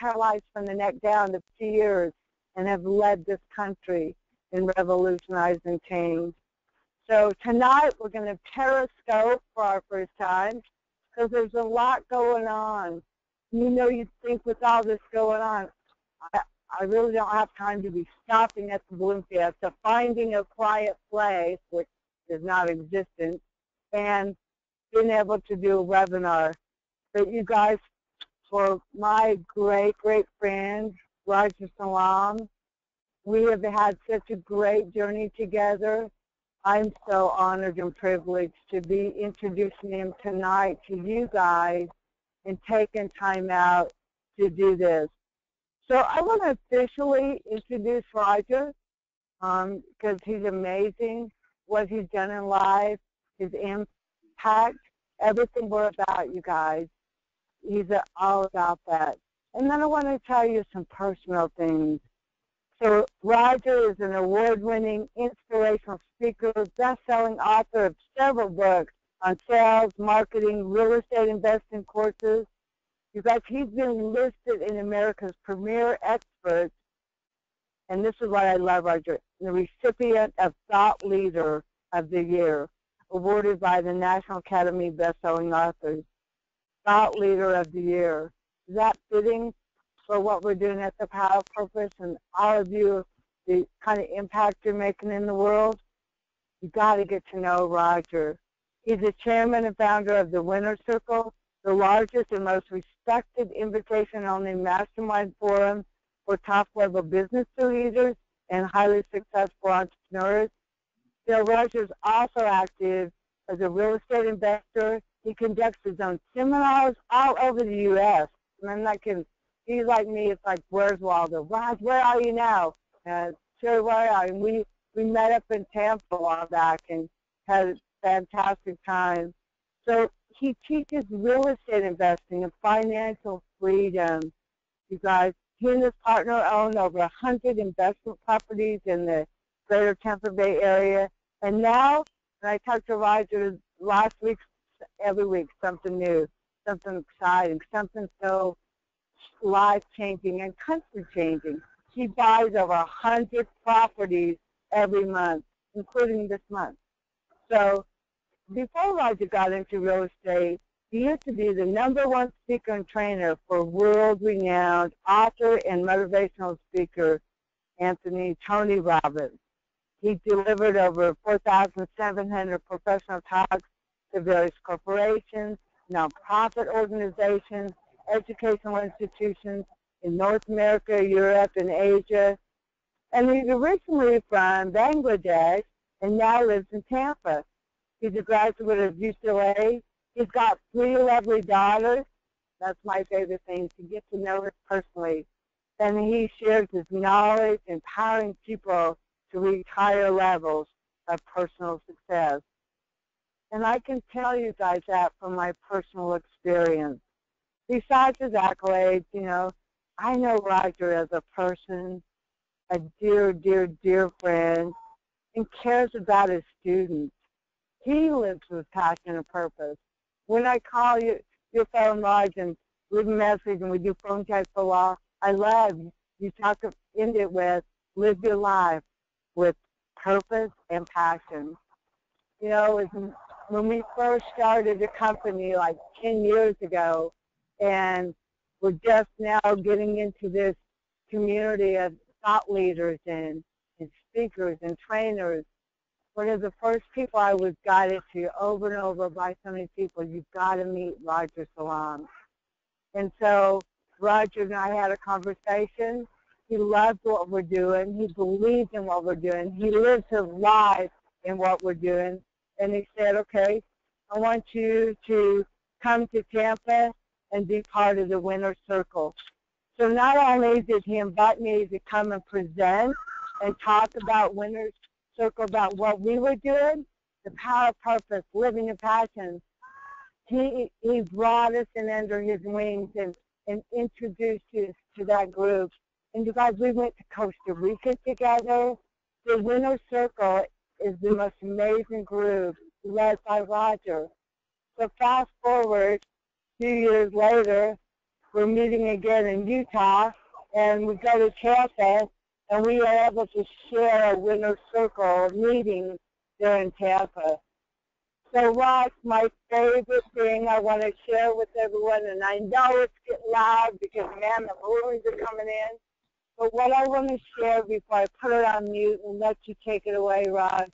paralyzed from the neck down for 2 years and have led this country in revolutionizing change. So tonight we're going to periscope for our first time because there's a lot going on. You know, you'd think with all this going on, I really don't have time to be stopping at the Balloon Fiesta, finding a quiet place, which is not existent, and being able to do a webinar. But you guys, for my great, great friend, Roger Salam, we have had such a great journey together. I'm so honored and privileged to be introducing him tonight to you guys and taking time out to do this. So I want to officially introduce Roger because he's amazing, what he's done in life, his impact, everything we're about, you guys. He's all about that. And then I want to tell you some personal things. So Roger is an award-winning inspirational speaker, best-selling author of several books on sales, marketing, real estate investing courses. You guys, he's been listed in America's premier experts, and this is what I love, Roger, the recipient of Thought Leader of the Year, awarded by the National Academy of Best-Selling Authors. Thought Leader of the Year. Is that fitting for what we're doing at the Power of Purpose and all of you, the kind of impact you're making in the world? You got to get to know Roger. He's the chairman and founder of the Winner's Circle, the largest and most respected invitation-only mastermind forum for top-level business leaders and highly successful entrepreneurs. Bill Roger is also active as a real estate investor. He conducts his own seminars all over the U.S. And I'm not kidding. He's like me. It's like, where's Waldo? Raj, where are you now? Sure, where are you? And we met up in Tampa a while back and had a fantastic time. So he teaches real estate investing and financial freedom. You guys, he and his partner own over 100 investment properties in the greater Tampa Bay area. And now, when I talked to Roger last week, every week, something new, something exciting, something so life-changing and country-changing. He buys over 100 properties every month, including this month. So before Roger got into real estate, he used to be the #1 speaker and trainer for world-renowned author and motivational speaker Tony Robbins. He delivered over 4,700 professional talks to various corporations, nonprofit organizations, educational institutions in North America, Europe, and Asia. And he's originally from Bangladesh and now lives in Tampa. He's a graduate of UCLA. He's got 3 lovely daughters. That's my favorite thing, to get to know her personally. And he shares his knowledge, empowering people to reach higher levels of personal success. And I can tell you guys that from my personal experience. Besides his accolades, you know, I know Roger as a person, a dear, dear, dear friend, and cares about his students. He lives with passion and purpose. When I call you, your phone, Roger, and leave a message and we do phone tag for a while, I love you talk into it with, live your life with purpose and passion. You know, when we first started the company like 10 years ago, and we're just now getting into this community of thought leaders and speakers and trainers, one of the first people I was guided to over and over by so many people, you've got to meet Roger Salam. And so Roger and I had a conversation. He loved what we're doing. He believed in what we're doing. He lives his life in what we're doing. And he said, okay, I want you to come to Tampa and be part of the Winner's Circle. So not only did he invite me to come and present and talk about Winner's Circle, about what we were doing, the power of purpose, living in passion, he brought us in under his wings and introduced us to that group. And you guys, we went to Costa Rica together. The Winner's Circle is the most amazing group led by Roger. So fast forward 2 years later, we're meeting again in Utah, and we go to Tampa, and we are able to share a winner's circle meeting there in Tampa. So what's my favorite thing I want to share with everyone, and I know it's getting loud because, man, the balloons are coming in. But what I want to share before I put it on mute and let you take it away, Rod,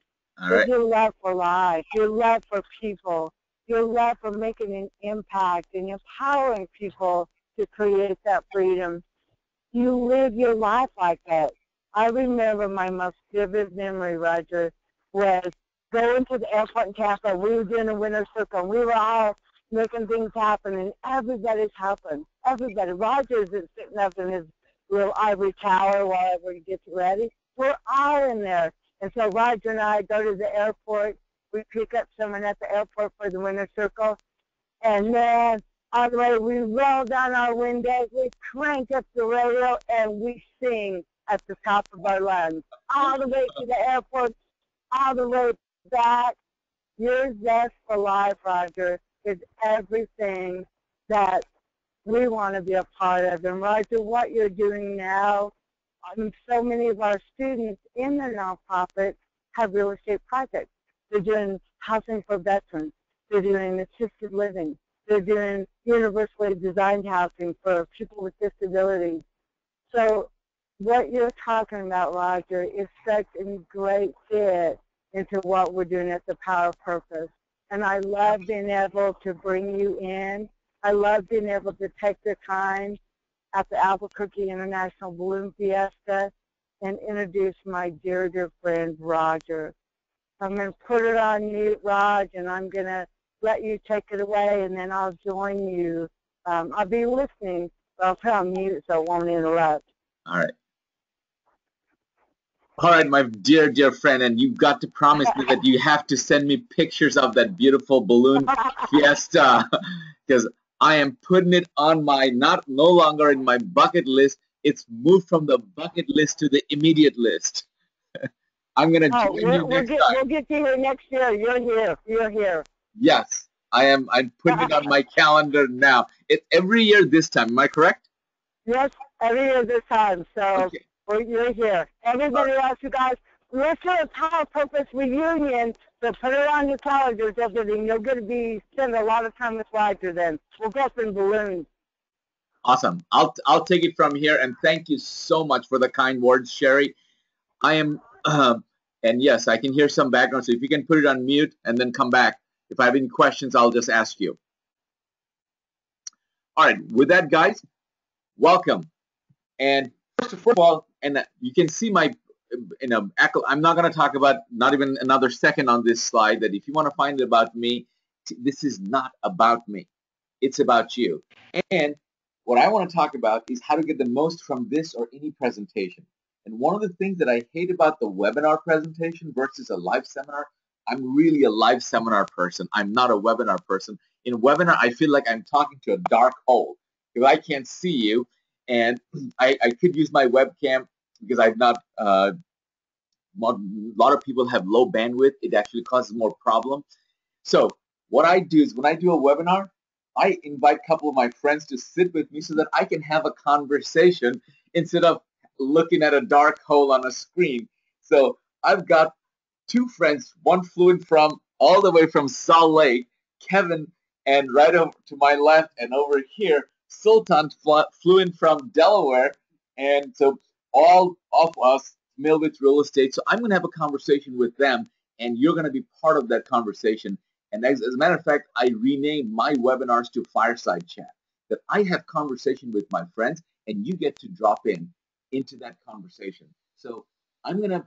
is your love for life, your love for people, your love for making an impact and empowering people to create that freedom. You live your life like that. I remember my most vivid memory, Roger, was going to the airport in Tampa. We were doing a winner's circle, and we were all making things happen, and everybody's helping. Everybody. Roger isn't sitting up in his little ivory tower while everybody gets ready. We're all in there. And so Roger and I go to the airport. We pick up someone at the airport for the winner's circle. And then on the way, we roll down our windows, we crank up the radio, and we sing at the top of our lungs. All the way to the airport, all the way back. Your zest for life, Roger, is everything that we want to be a part of. And Roger, what you're doing now, so many of our students in the nonprofit have real estate projects. They're doing housing for veterans. They're doing assisted living. They're doing universally designed housing for people with disabilities. So what you're talking about, Roger, is such a great fit into what we're doing at the Power of Purpose. And I love being able to bring you in. I love being able to take the time at the Albuquerque International Balloon Fiesta and introduce my dear, dear friend, Roger. I'm going to put it on mute, Raj, and I'm going to let you take it away, and then I'll join you. I'll be listening, but I'll put on mute so it won't interrupt. All right. All right, my dear, dear friend, and you've got to promise me that you have to send me pictures of that beautiful balloon fiesta, because I am putting it on my, no longer in my bucket list. It's moved from the bucket list to the immediate list. I'm going to join you next time. We'll get you here next year. You're here. You're here. Yes, I am. I'm putting it on my calendar now. It's every year this time. Am I correct? Yes, every year this time. So. Okay. You're here. Everybody else, you guys, let's do a Power Purpose reunion. So put it on your calendars, everything. You're going to be spending a lot of time with Roger then. We'll go up in balloons. Awesome. I'll take it from here, and thank you so much for the kind words, Sherry. I am, and yes, I can hear some background, so if you can put it on mute and then come back. If I have any questions, I'll just ask you. All right, with that, guys, welcome. And first of all, and you can see my, I'm not going to talk about, not even another second on this slide, that if you want to find it about me, this is not about me. It's about you. And what I want to talk about is how to get the most from this or any presentation. And one of the things that I hate about the webinar presentation versus a live seminar, I'm really a live seminar person. I'm not a webinar person. In a webinar, I feel like I'm talking to a dark hole because I can't see you. And I could use my webcam because I've not, a lot of people have low bandwidth. It actually causes more problem. So what I do is when I do a webinar, I invite a couple of my friends to sit with me so that I can have a conversation instead of looking at a dark hole on a screen. So I've got two friends, one flew in from all the way from Salt Lake, Kevin, and right over to my left and over here, Sultan flew in from Delaware, and so all of us familiar with real estate. So I'm going to have a conversation with them, and you're going to be part of that conversation. And as a matter of fact, I renamed my webinars to Fireside Chat, that I have conversation with my friends, and you get to drop into that conversation. So I'm going to,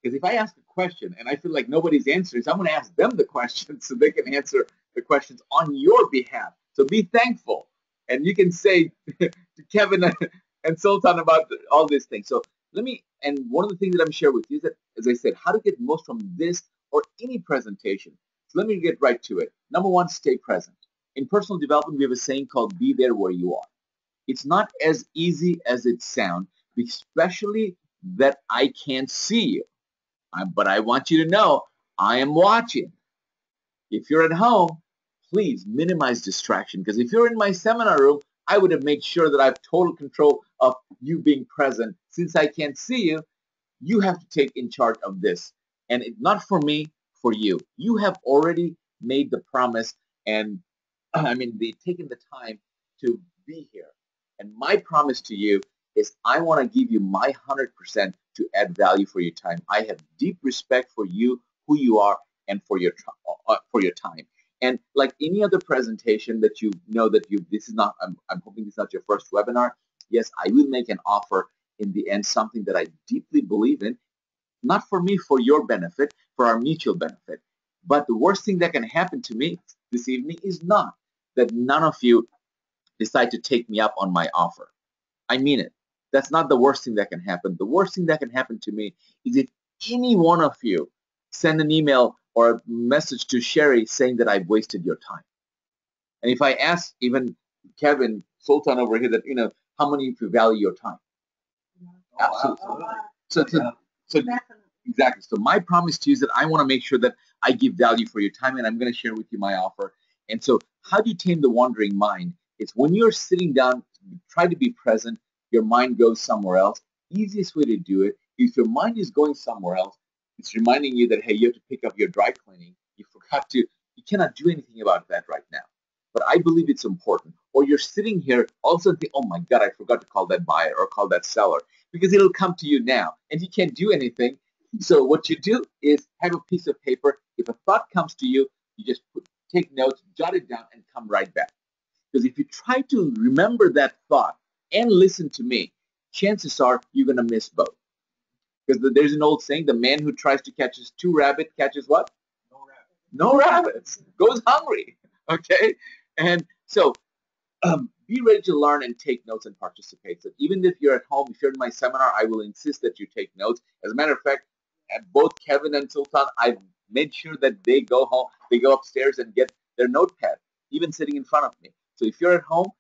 because if I ask a question and I feel like nobody's answering, so I'm going to ask them the question so they can answer the questions on your behalf. So be thankful. And you can say to Kevin and Sultan about all these things. So and one of the things that I'm sharing with you is that, as I said, how to get most from this or any presentation. So let me get right to it. Number one, stay present. In personal development, we have a saying called be there where you are. It's not as easy as it sounds, especially that I can't see you. But I want you to know I am watching. If you're at home, please minimize distraction, because if you're in my seminar room, I would have made sure that I have total control of you being present. Since I can't see you, you have to take in charge of this. And not for me, for you. You have already made the promise, and I mean, they've taken the time to be here. And my promise to you is I want to give you my 100% to add value for your time. I have deep respect for you, who you are, and for your time. And like any other presentation that you know that this is not, I'm hoping this is not your first webinar. Yes, I will make an offer in the end, something that I deeply believe in, not for me, for your benefit, for our mutual benefit. But the worst thing that can happen to me this evening is not that none of you decide to take me up on my offer. I mean it. That's not the worst thing that can happen. The worst thing that can happen to me is if any one of you send an email or a message to Sherry saying that I've wasted your time. And if I ask even Kevin, Sultan over here, that, how many of you value your time? Absolutely. So exactly. So my promise to you is that I want to make sure that I give value for your time, and I'm going to share with you my offer. And so how do you tame the wandering mind? It's when you're sitting down, try to be present, your mind goes somewhere else. Easiest way to do it, if your mind is going somewhere else, it's reminding you that, hey, you have to pick up your dry cleaning. You cannot do anything about that right now. But I believe it's important. Or you're sitting here, also think, oh my God, I forgot to call that buyer or call that seller, because it'll come to you now and you can't do anything. So what you do is have a piece of paper. If a thought comes to you, you just take notes, jot it down, and come right back. Because if you try to remember that thought and listen to me, chances are you're going to miss both. Because there's an old saying, the man who tries to catch two rabbits catches what? No rabbits. Goes hungry. Okay? And so be ready to learn and take notes and participate. So even if you're at home, if you're in my seminar, I will insist that you take notes. As a matter of fact, both Kevin and Sultan, I've made sure that they go home, they go upstairs and get their notepad, even sitting in front of me. So if you're at home,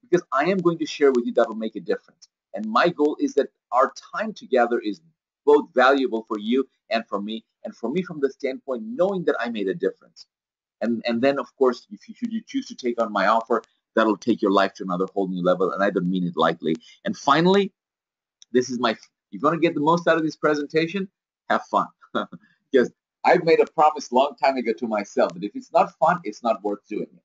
because I am going to share with you, that will make a difference. And my goal is that our time together is both valuable for you and for me from the standpoint knowing that I made a difference. And then, of course, if you choose to take on my offer, that'll take your life to another whole new level, and I don't mean it lightly. And finally, this is you're going to get the most out of this presentation, have fun. Because I've made a promise a long time ago to myself that if it's not fun, it's not worth doing it.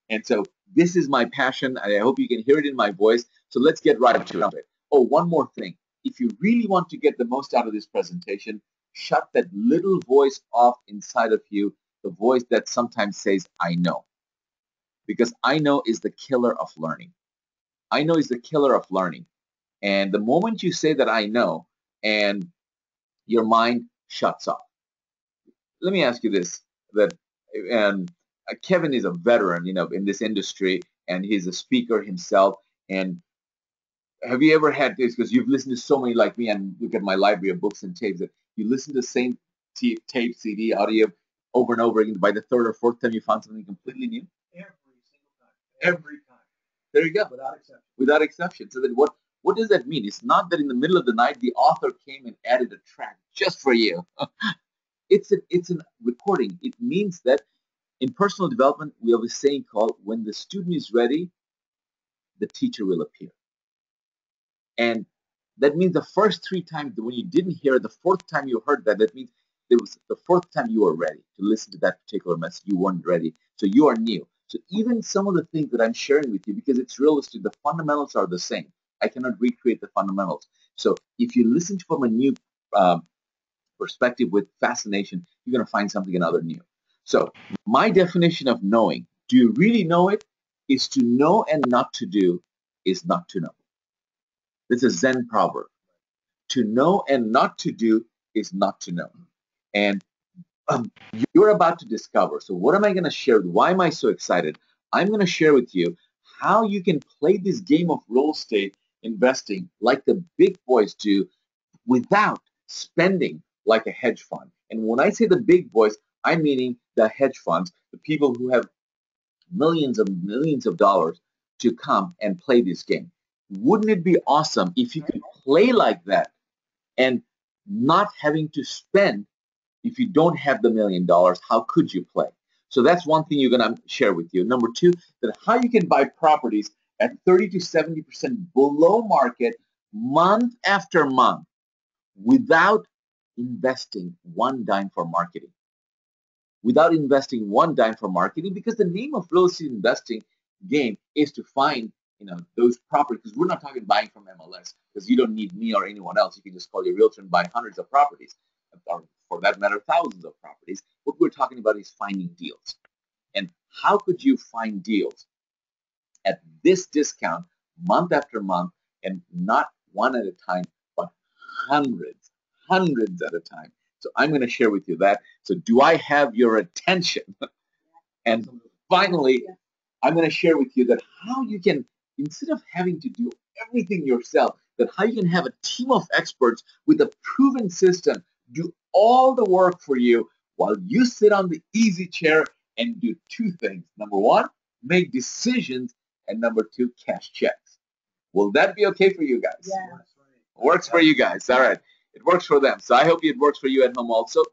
And so this is my passion, and I hope you can hear it in my voice. So let's get right to it. Oh, one more thing. If you really want to get the most out of this presentation, shut that little voice off inside of you, the voice that sometimes says, I know. Because I know is the killer of learning. I know is the killer of learning. And the moment you say that I know, and your mind shuts off. Let me ask you this, that Kevin is a veteran, in this industry, and he's a speaker himself. And have you ever had this, because you've listened to so many like me, and look at my library of books and tapes, that you listen to the same tape, CD, audio over and over again. By the third or fourth time, you found something completely new? Every single time. Every time. There you go. Without exception. Without exception. So then what does that mean? It's not that in the middle of the night, the author came and added a track just for you. It's a recording. It means that in personal development, we have a saying called, when the student is ready, the teacher will appear. And that means the first 3 times when you didn't hear it, the 4th time you heard that means it was the 4th time you were ready to listen to that particular message. You weren't ready. So you are new. So even some of the things that I'm sharing with you, because it's realistic, the fundamentals are the same. I cannot recreate the fundamentals. So if you listen from a new perspective with fascination, you're going to find something another new. So my definition of knowing, do you really know it? Is to know and not to do is not to know. This is a Zen proverb. To know and not to do is not to know. And you're about to discover. So what am I going to share? Why am I so excited? I'm going to share with you how you can play this game of real estate investing like the big boys do without spending like a hedge fund. And when I say the big boys, I'm meaning the hedge funds, the people who have millions of dollars to come and play this game. Wouldn't it be awesome if you could play like that and not having to spend? If you don't have the $1 million, how could you play? So that's one thing you're going to share with you. Number 2, that how you can buy properties at 30 to 70% below market month after month without investing one dime for marketing. Without investing one dime for marketing, because the name of real estate investing game is to find those properties. Because we're not talking buying from MLS, because you don't need me or anyone else. You can just call your realtor and buy hundreds of properties, or for that matter, thousands of properties. What we're talking about is finding deals. And how could you find deals at this discount month after month, and not one at a time, but hundreds at a time? So I'm going to share with you that. So do I have your attention? And finally, I'm going to share with you that how you can, instead of having to do everything yourself, that how you can have a team of experts with a proven system do all the work for you while you sit on the easy chair and do two things. Number one, make decisions, and number two, cash checks. Will that be okay for you guys? Yeah. Works for you guys. All right. It works for them. So I hope it works for you at home also.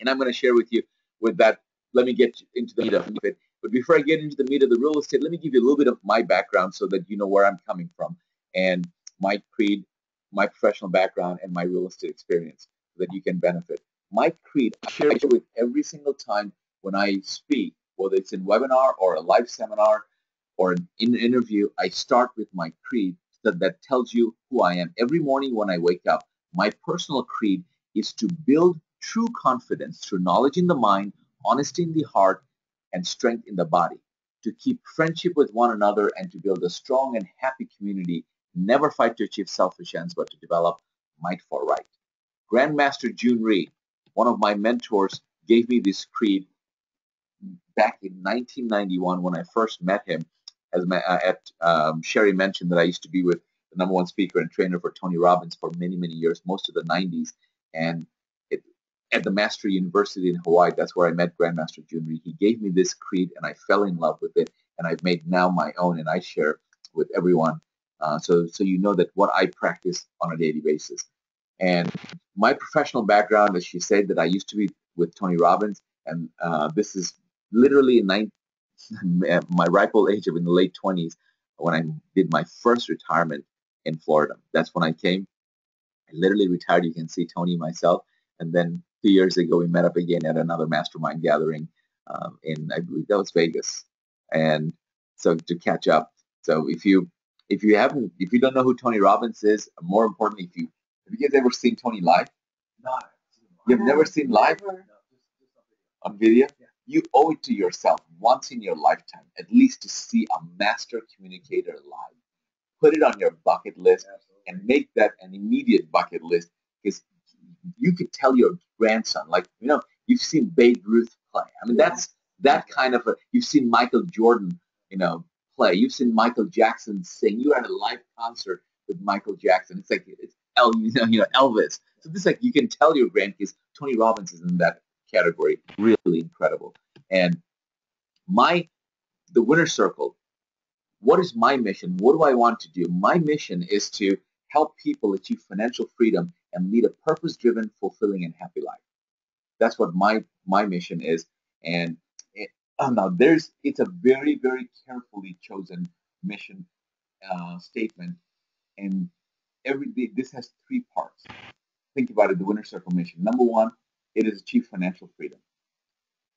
And I'm going to share with you with that. Let me get into the meat of it. But before I get into the meat of the real estate, let me give you a little bit of my background so that you know where I'm coming from, and my creed, my professional background, and my real estate experience, so that you can benefit. My creed, I share it with every single time when I speak, whether it's in webinar or a live seminar or in an interview. I start with my creed that tells you who I am. Every morning when I wake up, my personal creed is to build true confidence through knowledge in the mind, honesty in the heart, and strength in the body, to keep friendship with one another and to build a strong and happy community, never fight to achieve selfish ends, but to develop might for right. Grandmaster June Rhee, one of my mentors, gave me this creed back in 1991 when I first met him. As Sherry mentioned, that I used to be with the #1 speaker and trainer for Tony Robbins for many, many years, most of the 90s. And at the Master University in Hawaii, that's where I met Grandmaster June Rhee. He gave me this creed, and I fell in love with it, and I've made now my own, and I share with everyone. So you know that what I practice on a daily basis. And my professional background, as she said, that I used to be with Tony Robbins, and this is literally my ripe old age of in the late 20s when I did my first retirement in Florida. That's when I came. I literally retired. You can see Tony, myself, and then 2 years ago we met up again at another mastermind gathering in, I believe that was Vegas, and so to catch up. So if you don't know who Tony Robbins is, more importantly, have you guys ever seen Tony live? No. You've never seen live on video? Yeah. You owe it to yourself once in your lifetime at least to see a master communicator live. Put it on your bucket list. Absolutely. And make that an immediate bucket list, because you could tell your grandson, like, you've seen Babe Ruth play. I mean, that's that kind of you've seen Michael Jordan, play. You've seen Michael Jackson sing. You were at a live concert with Michael Jackson. It's like Elvis. So this, like, you can tell your grandkids Tony Robbins is in that category. Really incredible. And the Winner's Circle. What is my mission? What do I want to do? My mission is to help people achieve financial freedom and lead a purpose-driven, fulfilling, and happy life. That's what my mission is. And now it's a very, very carefully chosen mission statement. And this has 3 parts. Think about it, the Winner's Circle mission. Number 1, it is achieve financial freedom.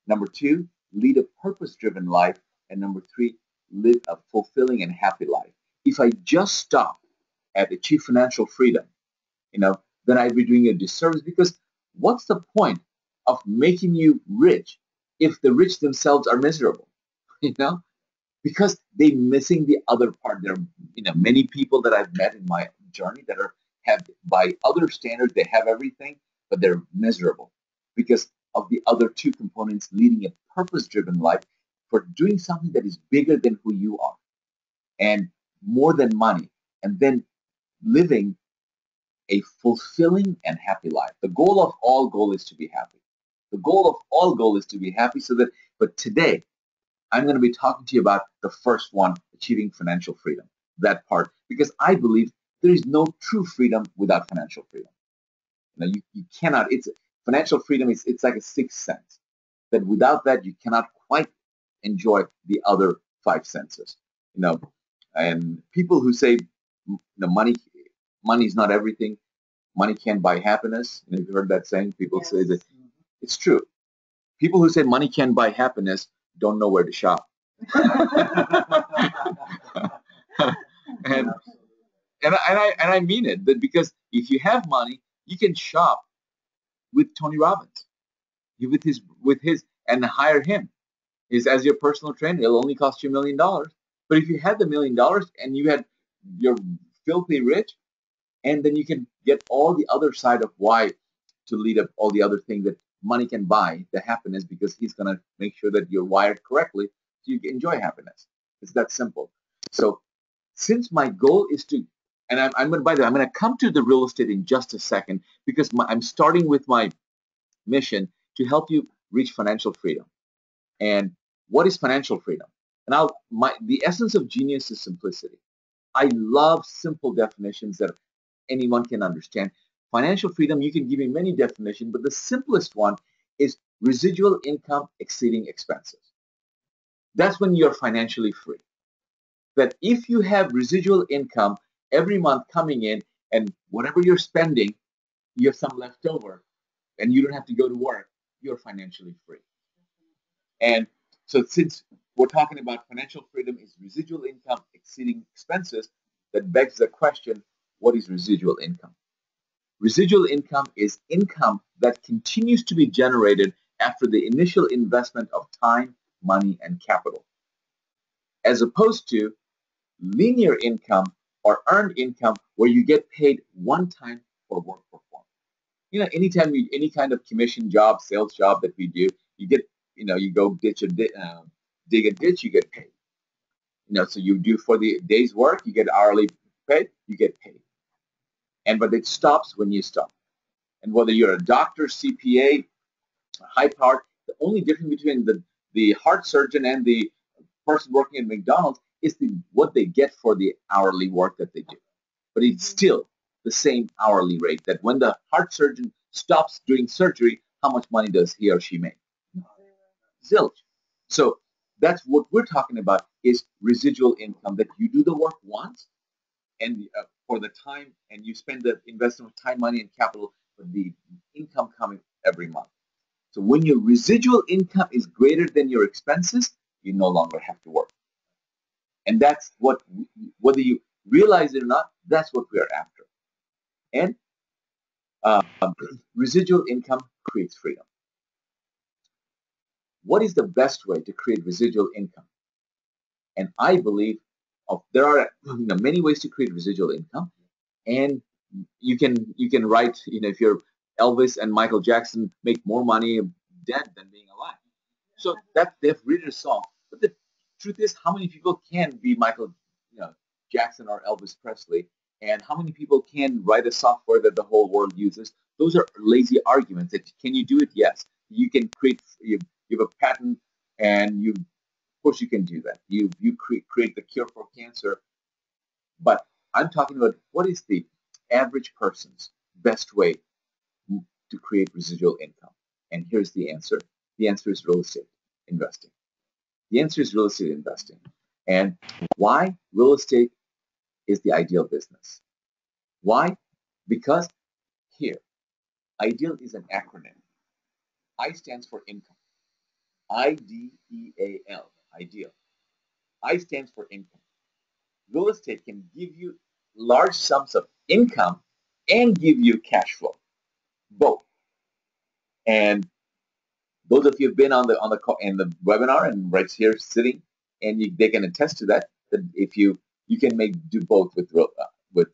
Number 2, lead a purpose-driven life. And number 3, live a fulfilling and happy life. If I just stop at achieve financial freedom, then I'd be doing a disservice, because what's the point of making you rich if the rich themselves are miserable? Because they're missing the other part. There are many people that I've met in my journey that have, by other standards, they have everything, but they're miserable because of the other 2 components: leading a purpose-driven life, for doing something that is bigger than who you are and more than money, and then living a fulfilling and happy life. The goal of all goal is to be happy. The goal of all goal is to be happy. But today, I'm going to be talking to you about the first one, achieving financial freedom, that part, because I believe there is no true freedom without financial freedom. You cannot, financial freedom it's like a 6th sense, that without that, you cannot quite enjoy the other 5 senses. And people who say money is not everything, money can't buy happiness. You've heard that saying. People say that it's true. People who say money can't buy happiness don't know where to shop. and I mean it, that because if you have money, you can shop with Tony Robbins, with his and hire him as your personal trainer. It'll only cost you $1 million. But if you had the $1 million and you're filthy rich, and then you can get all the other side of why to lead up all the other things that money can buy, the happiness, because he's going to make sure that you're wired correctly so you can enjoy happiness. It's that simple. So since my goal is to, and I'm going to, by the way, I'm going to come to the real estate in just a second, because I'm starting with my mission to help you reach financial freedom. And what is financial freedom? And the essence of genius is simplicity. I love simple definitions that anyone can understand. Financial freedom, you can give me many definitions, but the simplest one is residual income exceeding expenses. That's when you're financially free. That if you have residual income every month coming in, and whatever you're spending, you have some left over, and you don't have to go to work, you're financially free. And so since we're talking about financial freedom is residual income exceeding expenses, that begs the question, what is residual income? Residual income is income that continues to be generated after the initial investment of time, money, and capital, as opposed to linear income or earned income where you get paid one time for work performed. Anytime any kind of commission job, sales job that we do, you get, you go dig a ditch, you get paid. So you do for the day's work, you get hourly paid, you get paid. But it stops when you stop. And whether you're a doctor, CPA, high-powered, the only difference between the heart surgeon and the person working at McDonald's is what they get for the hourly work that they do. But it's still the same hourly rate, that when the heart surgeon stops doing surgery, how much money does he or she make? Zilch. So that's what we're talking about, is residual income, that you do the work once and for the time, and you spend the investment of time, money, and capital, but the income coming every month. So when your residual income is greater than your expenses, you no longer have to work. And that's what, whether you realize it or not, that's what we are after. And residual income creates freedom. What is the best way to create residual income? And I believe there are many ways to create residual income, and you can write, if you're Elvis and Michael Jackson make more money dead than being alive. So that they've written a song. But the truth is, how many people can be Michael Jackson or Elvis Presley, and how many people can write a software that the whole world uses? Those are lazy arguments. Can you do it? Yes. You can create. You have a patent, and of course you can do that. You create the cure for cancer. But I'm talking about, what is the average person's best way to create residual income? And here's the answer. The answer is real estate investing. The answer is real estate investing. And why real estate is the ideal business? Why? Because here, ideal is an acronym. I stands for income. IDEAL, ideal. I stands for income. Real estate can give you large sums of income and give you cash flow, both. And those of you who've been on the webinar and right here sitting, and they can attest to that if you can do both with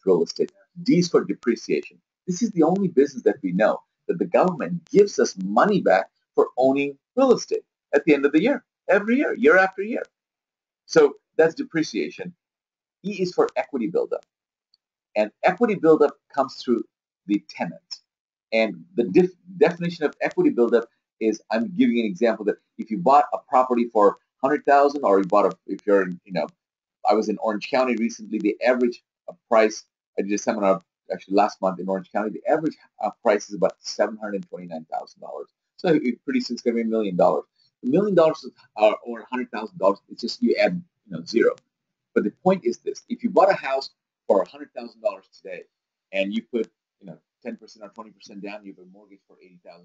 real estate. D is for depreciation. This is the only business that we know that the government gives us money back for owning real estate at the end of the year, every year, year after year. So that's depreciation. E is for equity buildup. And equity buildup comes through the tenants. And the definition of equity buildup is, I'm giving an example, that if you bought a property for $100,000, or you bought if you're I was in Orange County recently, the average price, I did a seminar actually last month in Orange County, the average price is about $729,000. So pretty soon it's going to be $1 million. $1 million or $100,000, it's just you add zero. But the point is this: if you bought a house for $100,000 today, and you put 10% or 20% down, you have a mortgage for $80,000.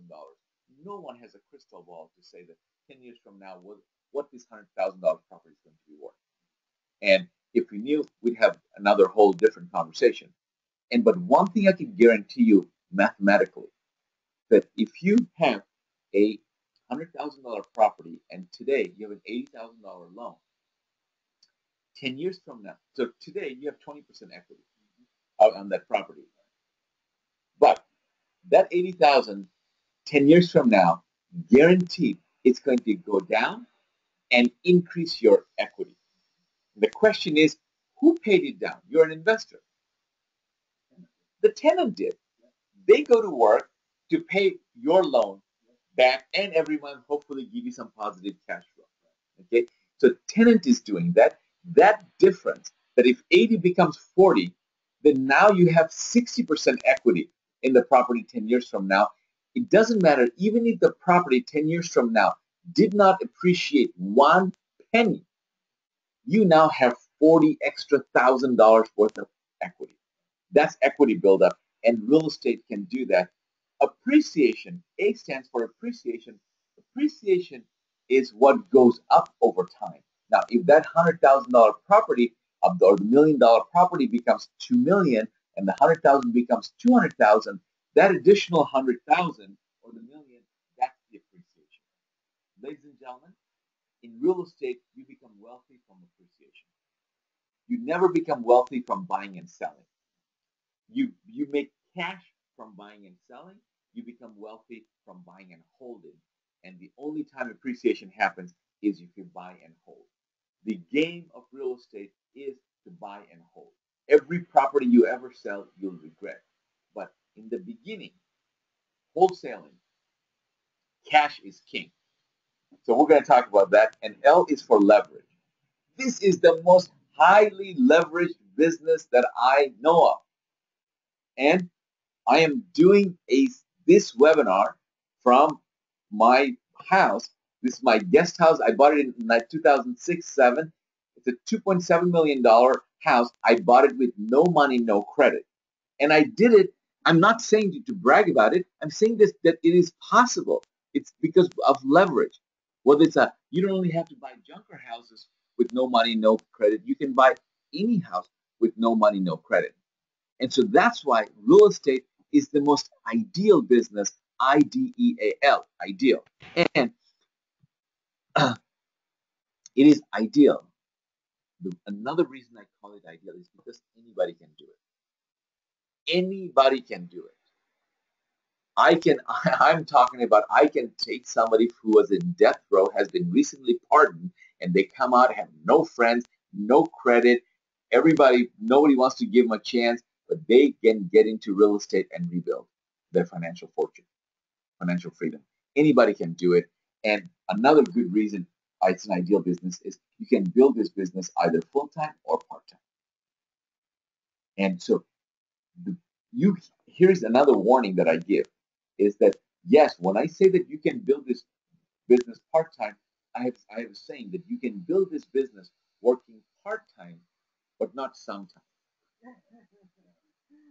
No one has a crystal ball to say that 10 years from now what this $100,000 property is going to be worth. And if we knew, we'd have another whole different conversation. But one thing I can guarantee you mathematically, that if you have a $100,000 property and today you have an $80,000 loan, 10 years from now, so today you have 20% equity on that property. But that 80,000, 10 years from now, guaranteed it's going to go down and increase your equity. The question is, who paid it down? You're an investor. The tenant did. They go to work to pay your loan back and every month hopefully give you some positive cash flow. Okay, so tenant is doing that. That difference, that if 80 becomes 40, then now you have 60% equity in the property 10 years from now. It doesn't matter, even if the property 10 years from now did not appreciate 1 penny, you now have $40,000 extra worth of equity. That's equity buildup, and real estate can do that. Appreciation, A stands for appreciation. Appreciation is what goes up over time. Now, if that $100,000 property or the $1 million property becomes $2 million and the $100,000 becomes $200,000, that additional $100,000 or the million, that's the appreciation. Ladies and gentlemen, in real estate, you become wealthy from appreciation. You never become wealthy from buying and selling. You make cash from buying and selling. You become wealthy from buying and holding. And the only time appreciation happens is if you buy and hold. The game of real estate is to buy and hold. Every property you ever sell, you'll regret. But in the beginning, wholesaling, cash is king. So we're going to talk about that. And L is for leverage. This is the most highly leveraged business that I know of. And I am doing this webinar from my house. This is my guest house. I bought it in 2006-07. It's a $2.7 million house. I bought it with no money, no credit. And I did it. I'm not saying to brag about it. I'm saying this, that it is possible. It's because of leverage. Whether it's you don't only have to buy junker houses with no money, no credit. You can buy any house with no money, no credit. And so that's why real estate is the most ideal business, I-D-E-A-L, ideal. And it is ideal. Another reason I call it ideal is because anybody can do it. Anybody can do it. I'm talking about I can take somebody who was in death row, has been recently pardoned, and they come out, have no friends, no credit, nobody wants to give them a chance, but they can get into real estate and rebuild their financial fortune, financial freedom. Anybody can do it. And another good reason it's an ideal business is you can build this business either full-time or part-time. And so here's another warning that I give, is that yes, when I say that you can build this business part-time, I have a saying that you can build this business working part-time, but not sometime.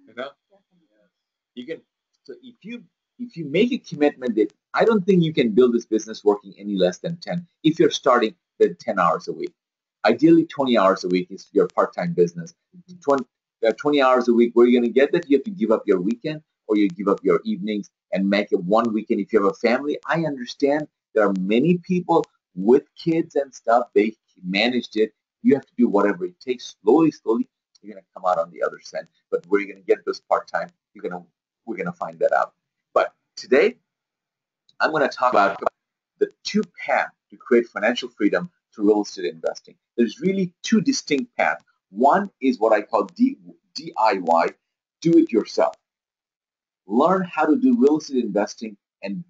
You know, you can. So if you make a commitment that I don't think you can build this business working any less than 10, if you're starting at 10 hours a week, ideally 20 hours a week is your part-time business. 20 hours a week, where you're going to get that, you have to give up your weekend or you give up your evenings and make it one weekend. If you have a family, I understand there are many people with kids and stuff, they managed it. You have to do whatever it takes. Slowly, you're going to come out on the other side. But where you're going to get this part-time, we're going to find that out. But today, I'm going to talk about the two paths to create financial freedom through real estate investing. There's really two distinct paths. One is what I call DIY, do it yourself. Learn how to do real estate investing and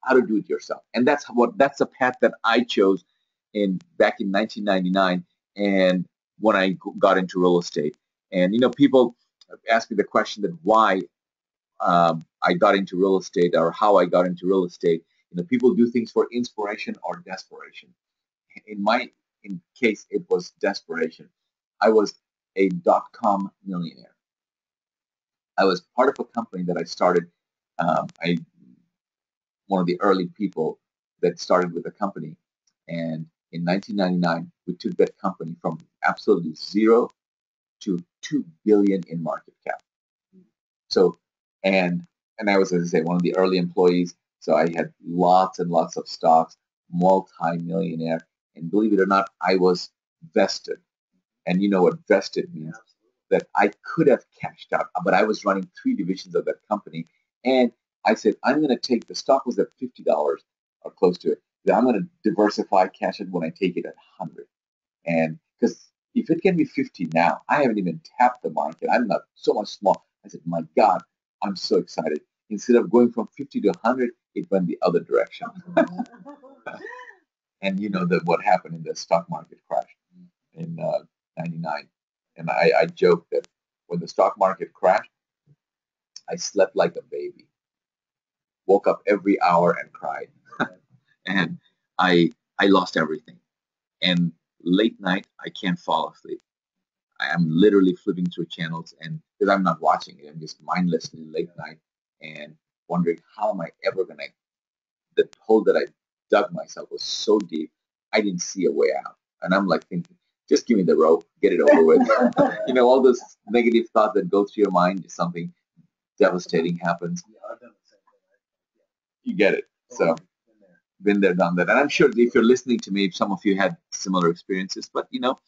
how to do it yourself. And that's the path that I chose back in 1999 and when I got into real estate. And people ask me the question that why I got into real estate or how I got into real estate. People do things for inspiration or desperation. In my in case it was desperation. I was a dot-com millionaire. I was part of a company that I started. One of the early people that started with the company, and in 1999 we took that company from absolutely zero to 2 billion in market cap. So, and I was, as I say, one of the early employees. So I had lots and lots of stocks, multi-millionaire, and believe it or not, I was vested. And you know what vested means? That I could have cashed out, but I was running 3 divisions of that company, and I said I'm going to take, the stock was at $50 or close to it. That I'm going to diversify, cash it when I take it at 100, and because if it can be 50 now, I haven't even tapped the market. I'm not so much small. I said, my God, I'm so excited. Instead of going from 50 to 100, it went the other direction. And you know what happened in the stock market crash in 99. And I joke that when the stock market crashed, I slept like a baby. Woke up every hour and cried. And I lost everything. And late night, I can't fall asleep. I am literally flipping through channels, and because I'm not watching it, I'm just mindlessly late night and wondering how am I ever gonna. The hole that I dug myself was so deep, I didn't see a way out, and I'm like thinking, just give me the rope, get it over with. You know, all those negative thoughts that go through your mind, something devastating happens. You get it. So been there, done that, and I'm sure if you're listening to me, some of you had similar experiences, but you know.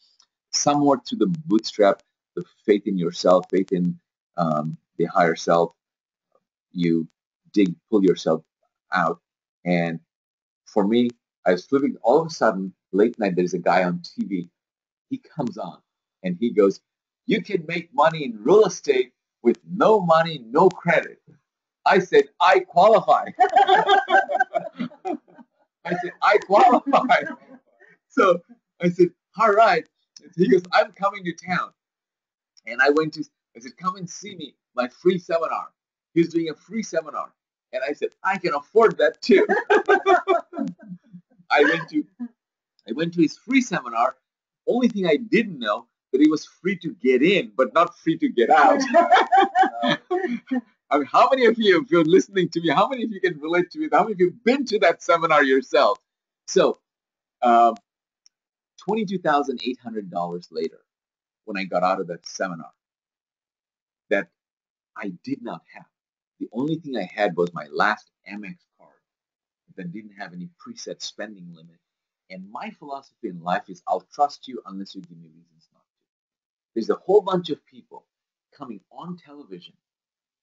Somewhat to the bootstrap, the faith in yourself, faith in the higher self, you pull yourself out. And for me, I was flipping, all of a sudden, late night, there's a guy on TV. He comes on and he goes, you can make money in real estate with no money, no credit. I said, I qualify. I said, I qualify. So I said, all right. He goes, I'm coming to town. And I said, come and see me, my free seminar. He was doing a free seminar. And I said, I can afford that too. I went to his free seminar. Only thing I didn't know that he was free to get in, but not free to get out. I mean, how many of you, if you're listening to me, how many of you can relate to it? How many of you have been to that seminar yourself? So, $22,800 later, when I got out of that seminar, that I did not have. The only thing I had was my last Amex card that didn't have any preset spending limit. And my philosophy in life is I'll trust you unless you give me reasons not to. There's a whole bunch of people coming on television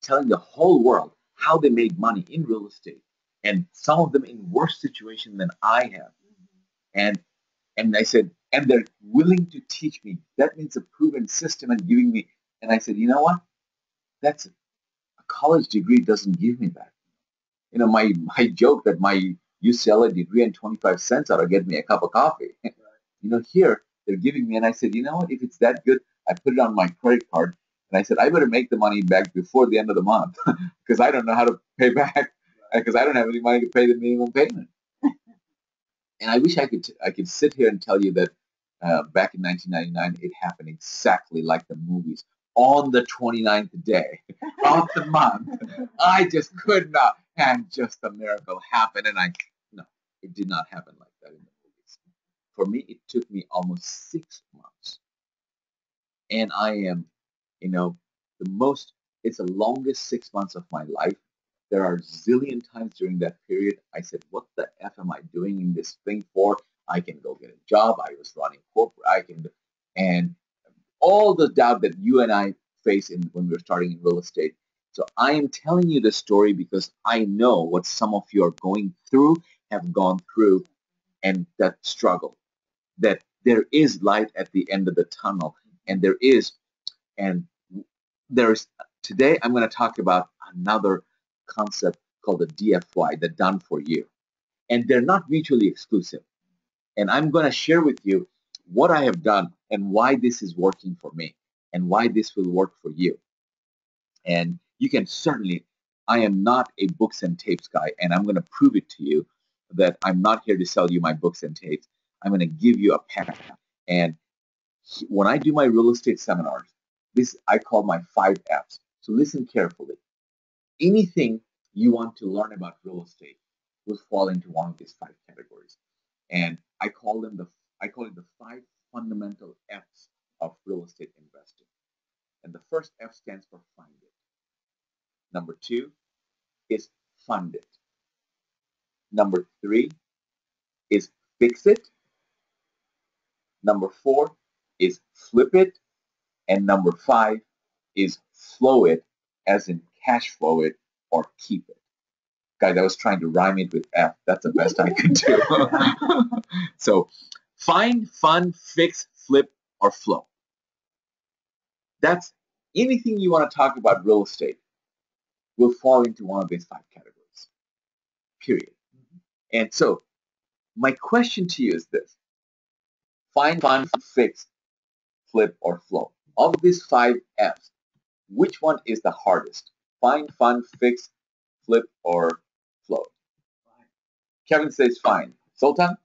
telling the whole world how they made money in real estate, and some of them in worse situation than I have. And I said, and they're willing to teach me. That means a proven system and giving me. And I said, you know what? That's a college degree doesn't give me that. You know, my joke that my UCLA degree and 25 cents ought to get me a cup of coffee. You know, here they're giving me, and I said, you know what? If it's that good, I put it on my credit card, and I said, I better make the money back before the end of the month because I don't know how to pay back because I don't have any money to pay the minimum payment. And I wish I could sit here and tell you that back in 1999, it happened exactly like the movies. On the 29th day of the month, I just could not, and just a miracle happened. And no, it did not happen like that in the movies. For me, it took me almost 6 months. And I am, you know, it's the longest 6 months of my life. There are zillion times during that period I said, what the F am I doing in this thing for? I can go get a job. I was running corporate. And all the doubt that you and I face when we were starting in real estate. So I am telling you this story because I know what some of you are going through, have gone through, and that struggle, that there is light at the end of the tunnel, and today I'm going to talk about another concept called the DFY, the done for you. And they're not mutually exclusive. And I'm going to share with you what I have done and why this is working for me and why this will work for you. And you can certainly, I am not a books and tapes guy, and I'm going to prove it to you that I'm not here to sell you my books and tapes. I'm going to give you a path. And when I do my real estate seminars, this I call my 5 F's. So listen carefully. Anything you want to learn about real estate will fall into one of these 5 categories. And I call it the 5 fundamental F's of real estate investing. And the first F stands for find it. Number 2 is fund it. Number 3 is fix it. Number 4 is flip it. And number 5 is flow it, as in cash flow it or keep it. Guys, I was trying to rhyme it with F. That's the best I could do. So find, fund, fix, flip, or flow. That's anything you want to talk about real estate will fall into one of these 5 categories, period. And so my question to you is this: find, fund, fix, flip, or flow. Of these 5 F's, which one is the hardest? Find, fund, fix, flip, or flow? Fine. Kevin says find. Sultan?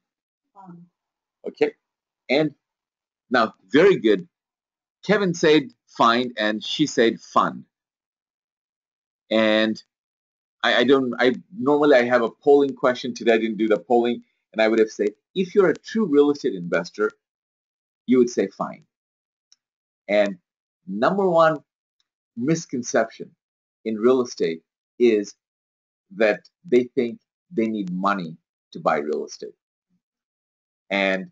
Fund. Okay. And now, very good. Kevin said find and she said fund. And I normally have a polling question. Today I didn't do the polling, and I would have said, if you're a true real estate investor, you would say find. And number one misconception in real estate is that they think they need money to buy real estate. And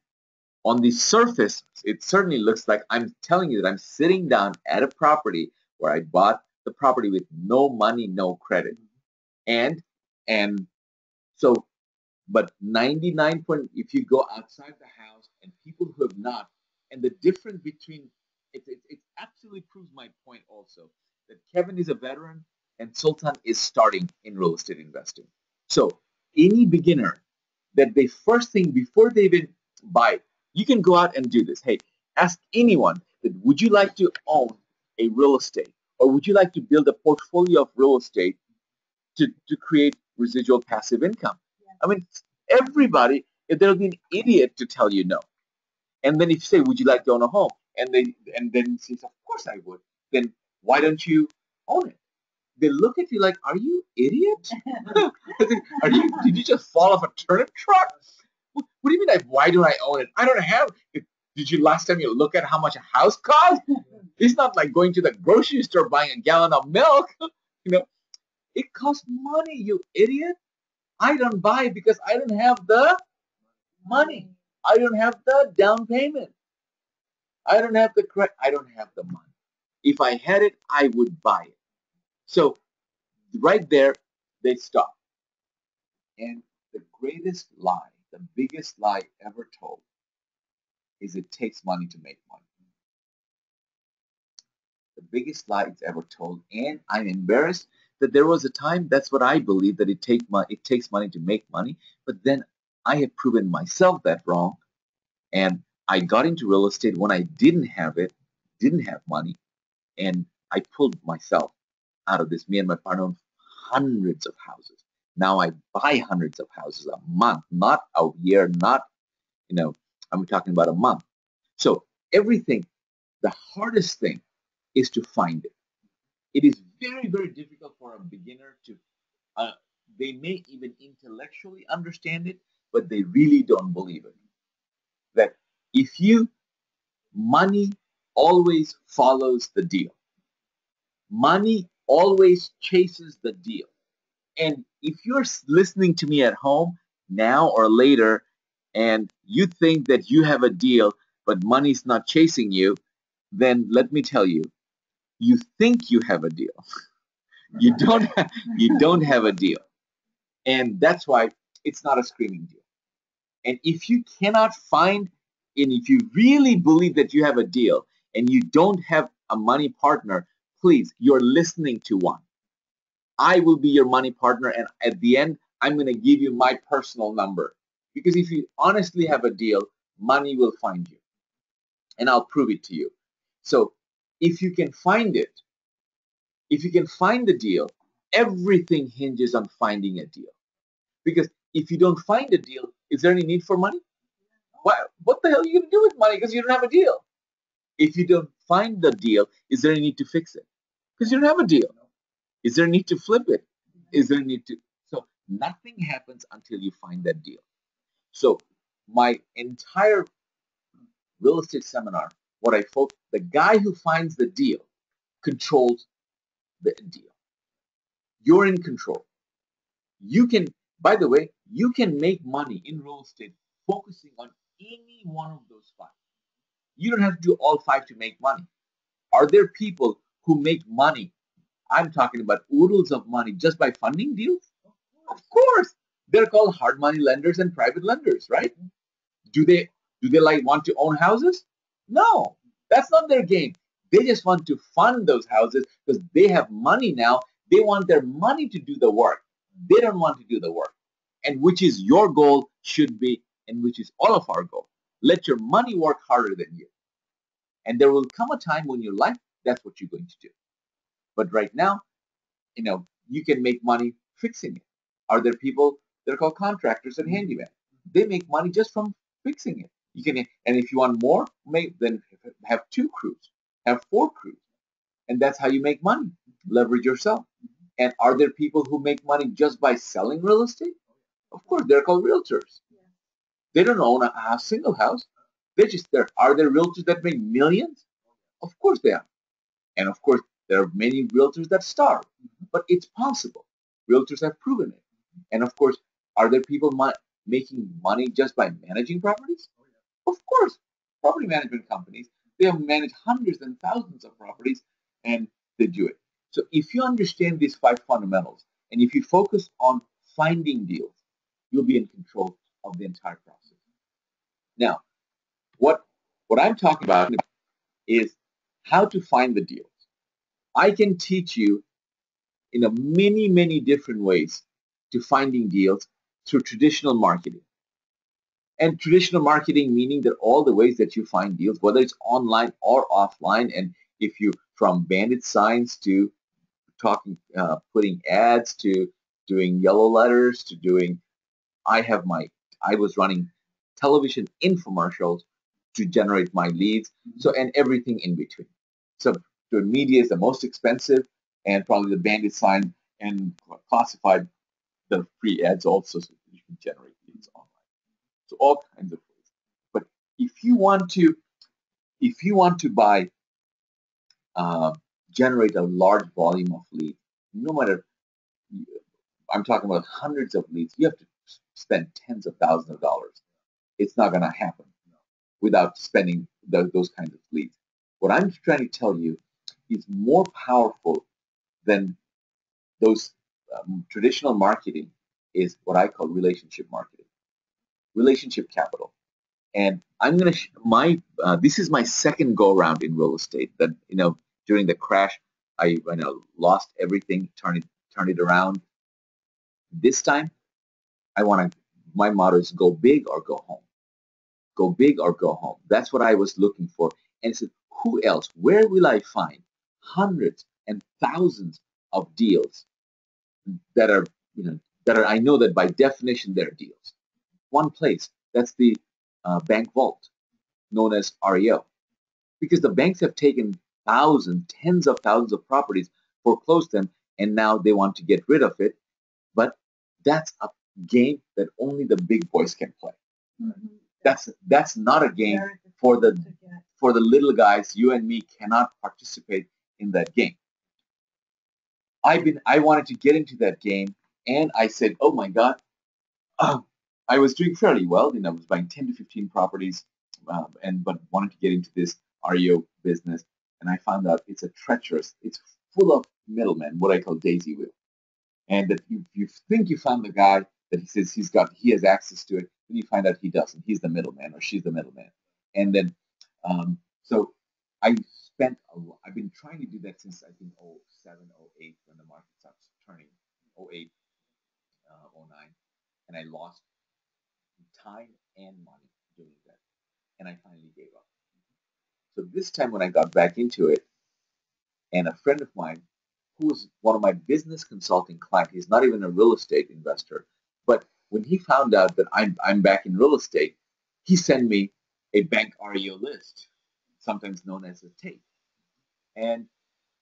on the surface, it certainly looks like I'm telling you that I'm sitting down at a property where I bought the property with no money, no credit. And so, but 99 point, if you go outside the house and people who have not, and the difference between, it absolutely proves my point also, that Kevin is a veteran and Sultan is starting in real estate investing. So any beginner, that they first thing before they even buy, you can go out and do this. Hey, ask anyone that would you like to own a real estate, or would you like to build a portfolio of real estate to create residual passive income? Yeah. I mean, everybody, there'll be an idiot to tell you no. And then if you say, would you like to own a home? And then says, of course I would. Then why don't you own it? They look at you like, are you idiot? Did you just fall off a turnip truck? What do you mean, like, why don't I own it? I don't have it. Did you last time you look at how much a house costs? It's not like going to the grocery store buying a gallon of milk. It costs money, you idiot. I don't buy because I don't have the money. I don't have the down payment. I don't have the credit. I don't have the money. If I had it, I would buy it. So right there, they stop. And the greatest lie, the biggest lie ever told, is it takes money to make money. The biggest lie it's ever told, and I'm embarrassed that there was a time, that's what I believe, that it takes money to make money, but then I have proven myself that wrong, and I got into real estate when I didn't have money, and I pulled myself out of this. Me and my partner own hundreds of houses. Now I buy hundreds of houses a month, not a year, not, I'm talking about a month. So everything, the hardest thing is to find it. It is very, very difficult for a beginner to, they may even intellectually understand it, but they really don't believe it. That money always follows the deal. Money always chases the deal. And if you're listening to me at home now or later, and you think that you have a deal, but money's not chasing you, then let me tell you, you think you have a deal. You don't have a deal. And that's why it's not a screaming deal. And if you cannot find, and if you really believe that you have a deal and you don't have a money partner, please, you're listening to one. I will be your money partner, and at the end, I'm going to give you my personal number. Because if you honestly have a deal, money will find you. And I'll prove it to you. So if you can find it, if you can find the deal, everything hinges on finding a deal. Because if you don't find a deal, is there any need for money? What the hell are you going to do with money because you don't have a deal? If you don't find the deal, is there a need to fix it? Because you don't have a deal. Is there a need to flip it? Is there a need to? So nothing happens until you find that deal. So my entire real estate seminar, what I focus, the guy who finds the deal controls the deal. You're in control. You can, by the way, you can make money in real estate focusing on any one of those five. You don't have to do all five to make money. Are there people who make money? I'm talking about oodles of money just by funding deals? Of course. They're called hard money lenders and private lenders, right? Do they like want to own houses? No, that's not their game. They just want to fund those houses because they have money now. They want their money to do the work. They don't want to do the work. And which is your goal should be, and which is all of our goal. Let your money work harder than you. And there will come a time when your life, that's what you're going to do. But right now, you can make money fixing it. Are there people that are called contractors and handymen? They make money just from fixing it. You can, and if you want more, then have 2 crews, have 4 crews, and that's how you make money. Leverage yourself. And are there people who make money just by selling real estate? Of course, they're called realtors. They don't own a single house. They're just there. Are there realtors that make millions? Of course they are. And of course, there are many realtors that starve, but it's possible. Realtors have proven it. And of course, are there people making money just by managing properties? Of course, property management companies, they have managed hundreds and thousands of properties and they do it. So if you understand these 5 fundamentals and if you focus on finding deals, you'll be in control of the entire process. Now, what I'm talking about is how to find the deals. I can teach you in a many different ways to finding deals through traditional marketing. And traditional marketing meaning that all the ways that you find deals, whether it's online or offline, and if you from bandit signs to putting ads to doing yellow letters to doing, I was running television infomercials to generate my leads, so and everything in between. So the media is the most expensive, and probably the bandit sign and classified the free ads also, so you can generate leads online. So all kinds of ways. But if you want to buy, generate a large volume of leads, no matter, I'm talking about hundreds of leads, you have to spend tens of thousands of dollars. It's not going to happen without spending those kinds of leads. What I'm trying to tell you is more powerful than those traditional marketing is what I call relationship marketing, relationship capital. And I'm going to this is my second go around in real estate. That during the crash, I lost everything, turned it around. This time, my motto is go big or go home. Go big or go home. That's what I was looking for. And I said, who else? Where will I find hundreds and thousands of deals that are, I know that by definition they're deals. One place, that's the bank vault, known as REO. Because the banks have taken tens of thousands of properties, foreclosed them, and now they want to get rid of it. But that's a game that only the big boys can play. Mm-hmm. That's not a game for the little guys. You and me cannot participate in that game. I wanted to get into that game, and I said, oh my God, I was doing fairly well. I was buying 10 to 15 properties, but wanted to get into this REO business, and I found out it's full of middlemen, what I call daisy wheel, and that you think you found the guy that he says he has access to it, then you find out he doesn't. He's the middleman or she's the middleman, and then so I've been trying to do that since I think 07, 08 when the market starts turning, 08, 09, and I lost time and money doing that, and I finally gave up. So this time when I got back into it, and a friend of mine who was one of my business consulting clients, he's not even a real estate investor, but when he found out that I'm back in real estate, he sent me a bank REO list, sometimes known as a tape. And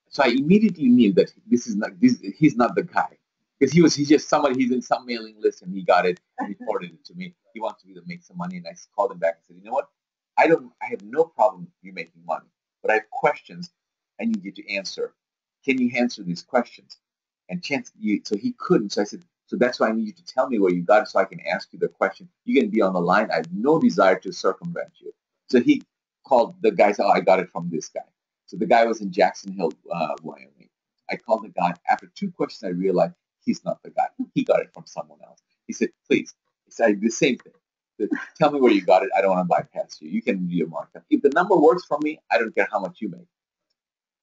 so I immediately knew that he's not the guy. Because he's just somebody, he's in some mailing list and he got it and he forwarded it to me. He wants to either make some money, and I called him back and said, you know what? I have no problem you making money, but I have questions I need you to answer. Can you answer these questions? And so he couldn't. So I said, so that's why I need you to tell me where you got it so I can ask you the question. You can be on the line. I have no desire to circumvent you. So he called the guy, said, oh, I got it from this guy. So the guy was in Jackson Hill, Wyoming. I called the guy. After 2 questions, I realized he's not the guy. He got it from someone else. He said, please. He said, the same thing. Tell me where you got it. I don't want to bypass you. You can do your markup. If the number works for me, I don't care how much you make.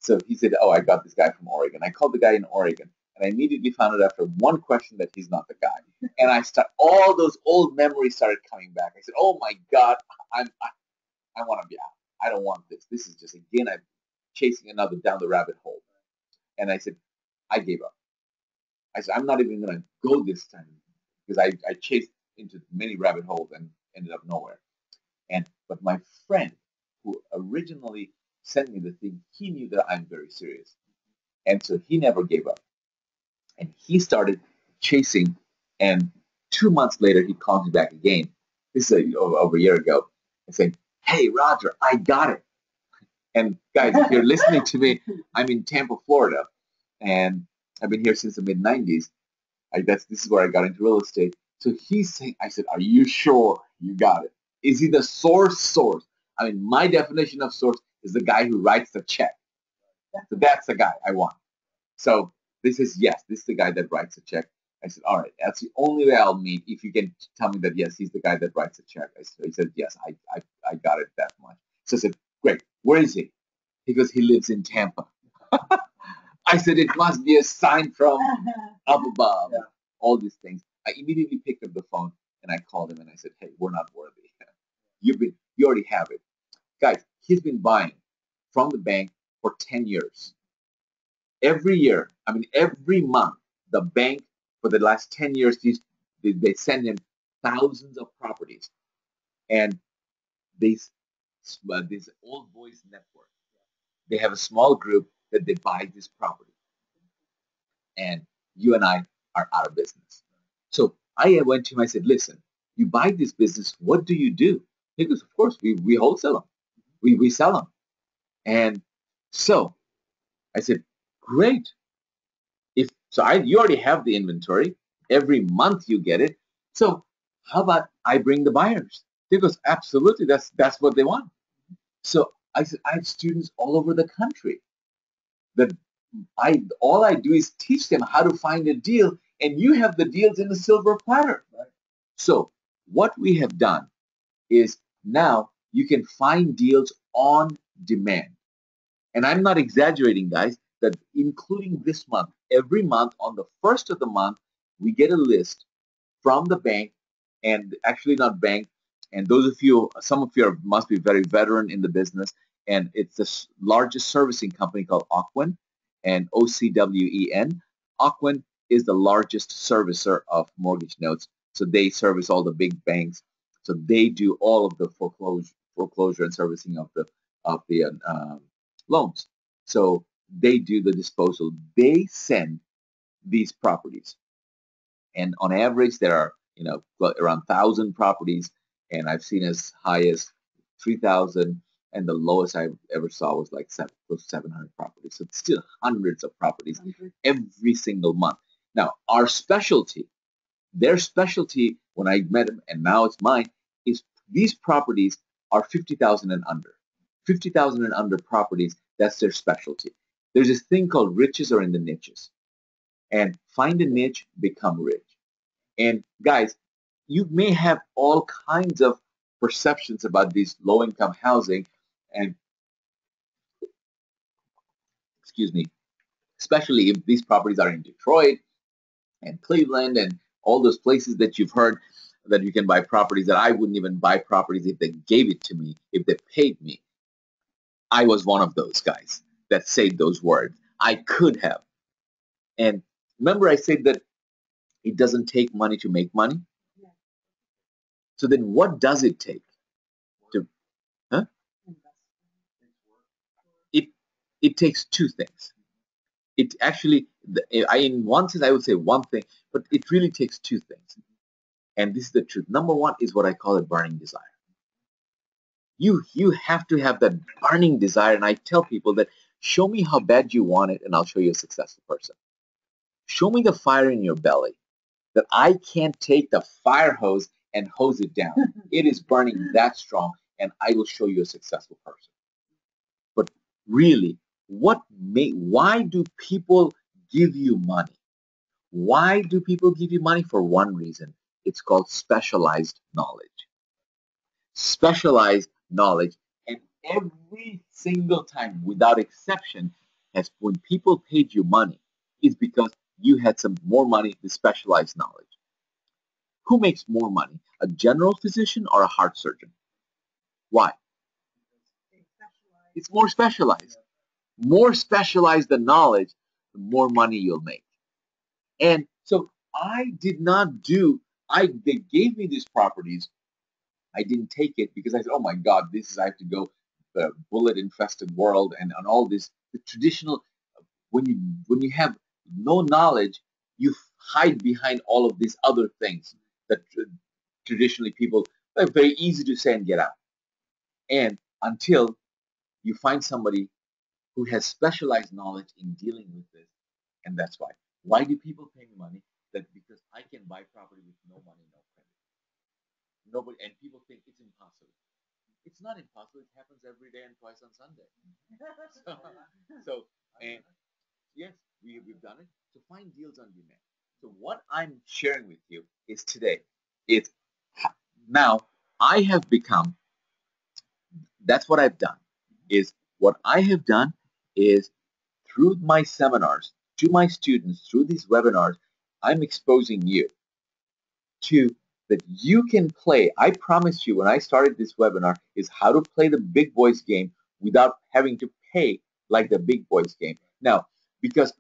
So he said, oh, I got this guy from Oregon. I called the guy in Oregon, and I immediately found out after 1 question that he's not the guy. And all those old memories started coming back. I said, oh my God, I want to be out. I don't want this. This is just, again, I'm chasing another down the rabbit hole. And I said, I gave up. I said, I'm not even going to go this time, because I chased into many rabbit holes and ended up nowhere. But my friend who originally sent me the thing, he knew that I'm very serious. And so he never gave up. And he started chasing, and 2 months later, he called me back again. This is over a year ago, and saying, hey, Roger, I got it. And guys, if you're listening to me, I'm in Tampa, Florida, and I've been here since the mid-90s. This is where I got into real estate. So he's saying, I said, are you sure you got it? Is he the source? I mean, my definition of source is the guy who writes the check. So that's the guy I want. So this is, yes, this is the guy that writes the check. I said, all right, that's the only way I'll meet if you can tell me that, yes, he's the guy that writes the check. He said, yes, I got it that much. So I said, great, where is he? He goes, he lives in Tampa. I said, it must be a sign from up above. Yeah. All these things. I immediately picked up the phone and I called him and I said, hey, we're not worthy. You already have it. Guys, he's been buying from the bank for 10 years. Every year, I mean, every month, the bank for the last 10 years, they send him thousands of properties. And this old boys network, they have a small group that they buy this property. And you and I are out of business. So I went to him, I said, listen, you buy this business, what do you do? He goes, of course, we wholesale them. We sell them. And so I said, great. You already have the inventory. Every month you get it. So how about I bring the buyers? He goes, absolutely, that's what they want. So I said, I have students all over the country that all I do is teach them how to find a deal, and you have the deals in the silver platter. Right? So what we have done is now you can find deals on demand. And I'm not exaggerating, guys, that including this month, every month on the first of the month, we get a list from the bank, and actually not bank, and some of you must be very veteran in the business, and it's the largest servicing company called Ocwen, and OCWEN. Ocwen is the largest servicer of mortgage notes, so they service all the big banks. So they do all of the foreclosure and servicing of the loans. So they do the disposal. They send these properties, and on average, there are around 1,000 properties, and I've seen as high as 3,000, and the lowest I ever saw was like close to 700 properties. So it's still hundreds of properties every single month. Now, their specialty when I met them, and now it's mine, is these properties are 50,000 and under. 50,000 and under properties, that's their specialty. There's this thing called riches are in the niches. And find a niche, become rich. And guys, you may have all kinds of perceptions about these low-income housing, and excuse me, especially if these properties are in Detroit and Cleveland and all those places that you've heard that you can buy properties, that I wouldn't even buy properties if they gave it to me, if they paid me. I was one of those guys that said those words. I could have. And remember I said that it doesn't take money to make money? Yeah. So then what does it take? it takes two things. It actually, in one sense, I would say one thing, but it really takes two things. And this is the truth. Number one is what I call a burning desire. You have to have that burning desire, and I tell people that show me how bad you want it, and I'll show you a successful person. Show me the fire in your belly that I can't take the fire hose and hose it down. It is burning that strong, and I will show you a successful person. But really, why do people give you money? Why do people give you money? For one reason. It's called specialized knowledge. Specialized knowledge. And every single time, without exception, when people paid you money, it's because you had some more money with specialized knowledge. Who makes more money, a general physician or a heart surgeon? Why? It's more specialized. More specialized the knowledge, the more money you'll make. And so I did not do, they gave me these properties. I didn't take it because I said, oh my God, I have to go the bullet infested world and on all this, the traditional, when you have no knowledge, you hide behind all of these other things that traditionally people are very easy to say and get out. And until you find somebody who has specialized knowledge in dealing with this, and that's why. Why do people pay me money? That because I can buy property with no money, no credit. Nobody, and people think it's impossible. It's not impossible. It happens every day and twice on Sunday. And yes, we've done it. So find deals on demand. So what I'm sharing with you is today. Now I have become. That's what I've done. What I have done is through my seminars, to my students, through these webinars, I'm exposing you to that you can play. I promise you when I started this webinar is how to play the big boys game without having to pay like the big boys game. Now, because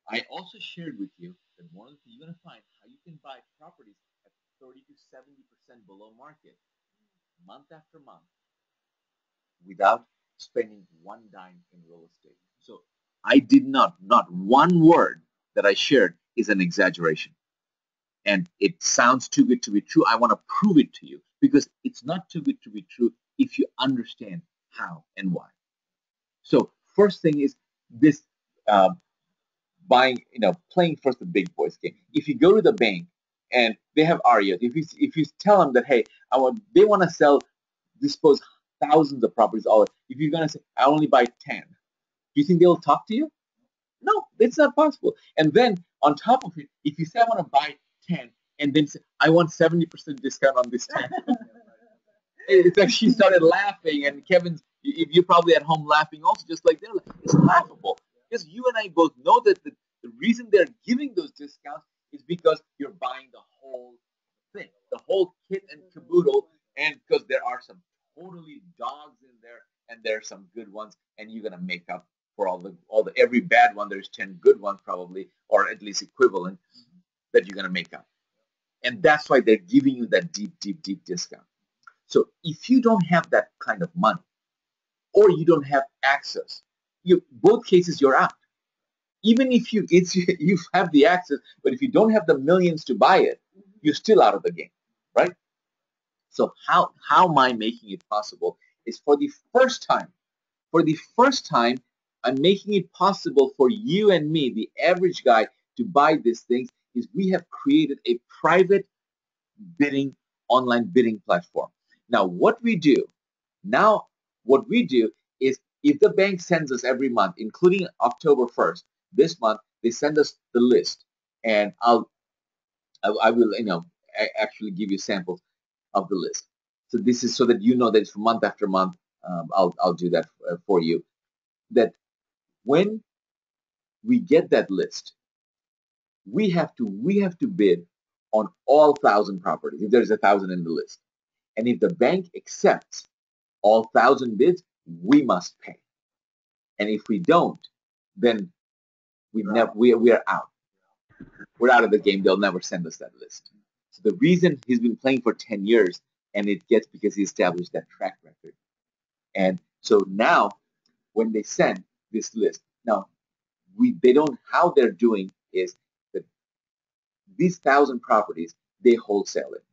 I also shared with you that one of the things you're going to find how you can buy properties at 30 to 70% below market month after month without spending one dime in real estate. So I did not one word that I shared is an exaggeration. And it sounds too good to be true. I want to prove it to you because it's not too good to be true if you understand how and why. So first thing is this playing first the big boys game. If you go to the bank and they have REOs, if you tell them that, hey, they want to dispose thousands of properties all. If you're going to say, I only buy 10, do you think they'll talk to you? No, it's not possible. And then on top of it, if you say I want to buy 10 and then say, I want 70% discount on this 10, it's like she started laughing, and Kevin's, you're probably at home laughing also, just like they're like, it's laughable. Because you and I both know that the reason they're giving those discounts is because you're buying the whole thing, the whole kit and caboodle, and because there are some totally dogs in there, and there are some good ones, and you're gonna make up for every bad one. There's 10 good ones probably, or at least equivalent, that you're gonna make up, and that's why they're giving you that deep discount. So if you don't have that kind of money, or you don't have access, both cases you're out. Even if you have the access, but if you don't have the millions to buy it, you're still out of the game, right? So how am I making it possible? Is for the first time, I'm making it possible for you and me, the average guy, to buy these things. Is we have created a private online bidding platform. Now what we do is, if the bank sends us every month, including October 1st, this month they send us the list, and I will actually give you samples of the list. So this is so that you know that it's month after month. I'll do that for you. That when we get that list, we have to bid on all 1,000 properties if there's 1,000 in the list, and if the bank accepts all 1,000 bids, we must pay. And if we don't, then we are out. We're out of the game. They'll never send us that list. So the reason he's been playing for 10 years, and it gets because he established that track record. And so now, when they send, this list. Now, they don't, how they're doing is that these 1,000 properties, they wholesale it.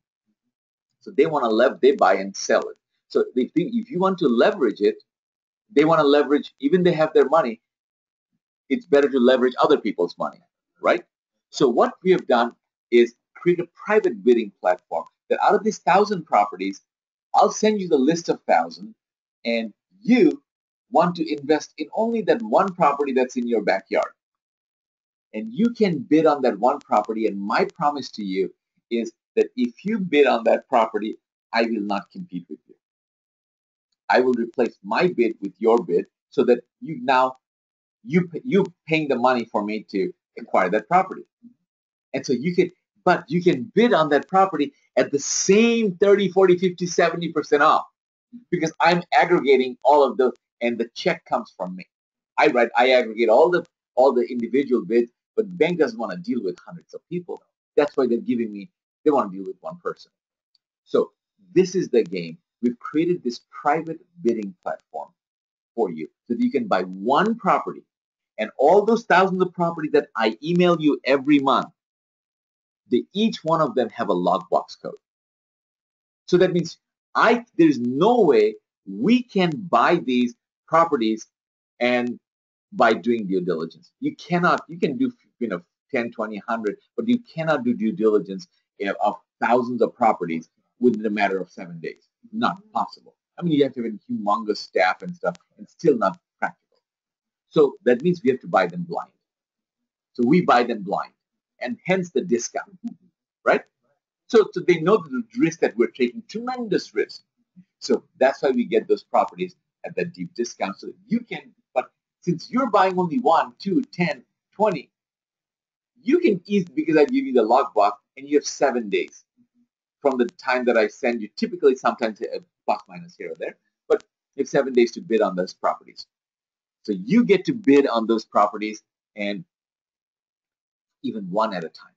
So they want to they buy and sell it. So if you want to leverage it, they want to leverage, even they have their money, it's better to leverage other people's money, right? So what we have done is create a private bidding platform that out of these 1,000 properties, I'll send you the list of 1,000, and you want to invest in only that one property that's in your backyard. And you can bid on that one property, and my promise to you is that if you bid on that property, I will not compete with you. I will replace my bid with your bid so that you paying the money for me to acquire that property. And so you can bid on that property at the same 30, 40, 50, 70% off, because I'm aggregating all of those, and the check comes from me. I aggregate all the individual bids, but the bank doesn't want to deal with hundreds of people. That's why they want to deal with one person. So this is the game. We've created this private bidding platform for you so that you can buy one property, and all those thousands of properties that I email you every month, each one of them have a lockbox code. So that means there's no way we can buy these properties and by doing due diligence. You can do 10, 20, 100, but you cannot do due diligence of thousands of properties within a matter of 7 days. Not possible. I mean, you have to have a humongous staff and stuff, and still not practical. So that means we have to buy them blind. So we buy them blind, and hence the discount, right? So they know the risk that we're taking, tremendous risk. So that's why we get those properties at that deep discount. So you can, but since you're buying only 1, 2, 10, 20, you can easily, because I give you the lockbox, and you have 7 days from the time that I send you. Typically, sometimes a plus minus here or there, but you have 7 days to bid on those properties. So you get to bid on those properties, and even one at a time.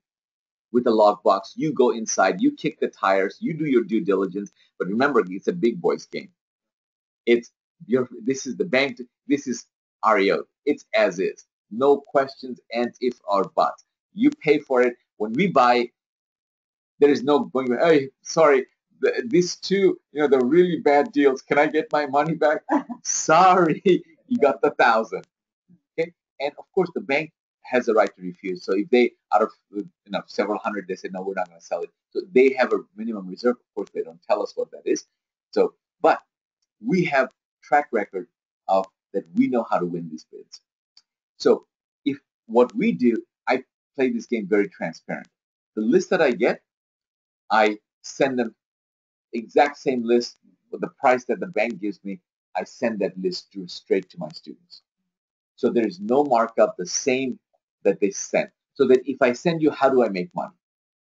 With a lockbox, you go inside, you kick the tires, you do your due diligence. But remember, it's a big boys game. This is the bank. This is REO. It's as is. No questions, ands, if, or buts. You pay for it. When we buy, there is no going, hey, sorry, these two, the really bad deals, can I get my money back? Sorry, you got the 1,000. Okay, and of course the bank has a right to refuse. So if they, out of several hundred, they say, no, we're not going to sell it. So they have a minimum reserve. Of course, they don't tell us what that is. So, but we have track record of that we know how to win these bids. So if what we do, I play this game very transparent. The list that I get, I send them exact same list with the price that the bank gives me. I send that list straight to my students. So there is no markup, the same that they send. So that if I send you, how do I make money?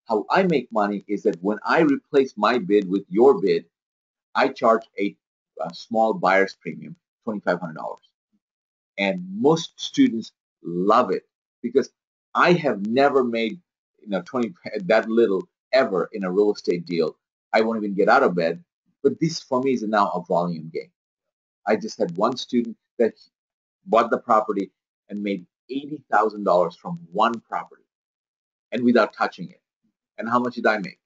How I make money is that when I replace my bid with your bid, I charge a small buyer's premium, $2,500. And most students love it because I have never made 20 that little ever in a real estate deal. I won't even get out of bed. But this for me is now a volume game. I just had one student that bought the property and made $80,000 from one property and without touching it. And how much did I make?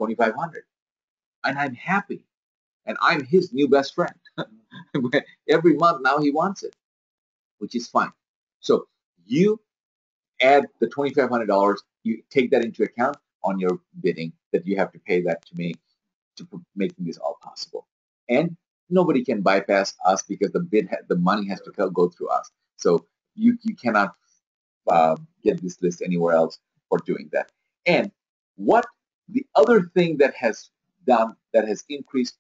$2,500. And I'm happy. And I'm his new best friend. Every month now he wants it, which is fine. So you add the $2,500, you take that into account on your bidding, that you have to pay that to me to making this all possible. And nobody can bypass us because the money has to go through us. So you cannot get this list anywhere else for doing that. And what the other thing that has increased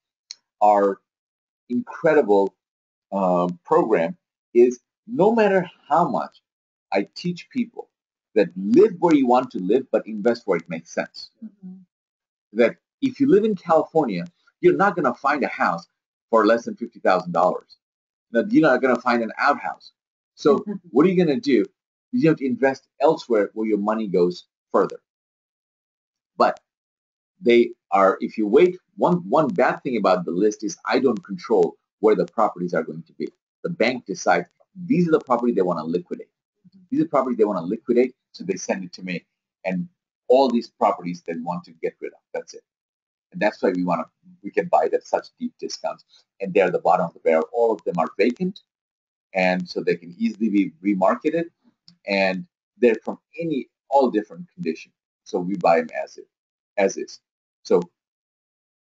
our incredible program is, no matter how much I teach people that live where you want to live, but invest where it makes sense. Mm-hmm. That if you live in California, you're not going to find a house for less than $50,000. Now, you're not going to find an outhouse. So what are you going to do? You have to invest elsewhere where your money goes further. But if you wait, one bad thing about the list is I don't control where the properties are going to be. The bank decides these are the property they want to liquidate. These are property they want to liquidate, so they send it to me. And all these properties they want to get rid of. That's it. And that's why we can buy it at such deep discounts. And they're the bottom of the barrel. All of them are vacant, and so they can easily be remarketed. And they're from all different conditions. So we buy them as is. So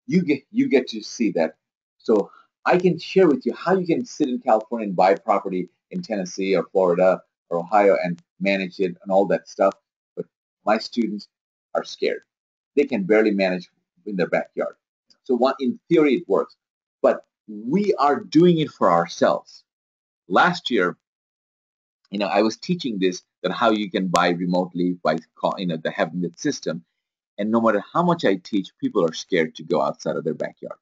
you get to see that. So I can share with you how you can sit in California and buy property in Tennessee or Florida or Ohio and manage it and all that stuff. But my students are scared. They can barely manage in their backyard. So in theory it works, but we are doing it for ourselves. Last year, I was teaching this, that how you can buy remotely by having that system. And no matter how much I teach, people are scared to go outside of their backyard.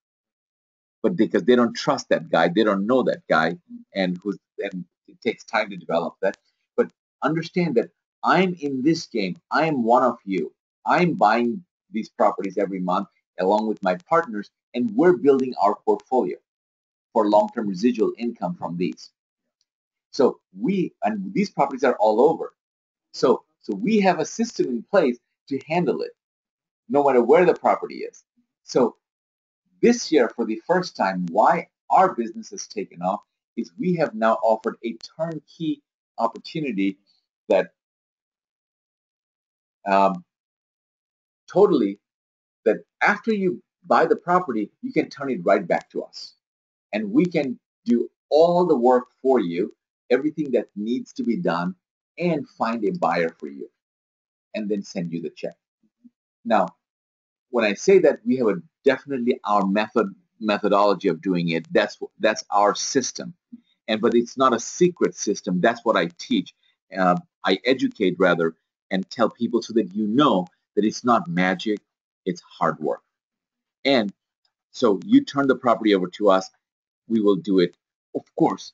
But because they don't trust that guy, they don't know that guy, and it takes time to develop that. But understand that I'm in this game. I am one of you. I'm buying these properties every month along with my partners, and we're building our portfolio for long-term residual income from these. So these properties are all over. So we have a system in place to handle it, no matter where the property is. So this year, for the first time, why our business has taken off is we have now offered a turnkey opportunity that that after you buy the property, you can turn it right back to us. And we can do all the work for you, everything that needs to be done, and find a buyer for you, and then send you the check. Now, when I say that, we have definitely our methodology of doing it. That's our system, but it's not a secret system. That's what I teach. I educate rather, and tell people so that that it's not magic, it's hard work. And so you turn the property over to us, we will do it, of course.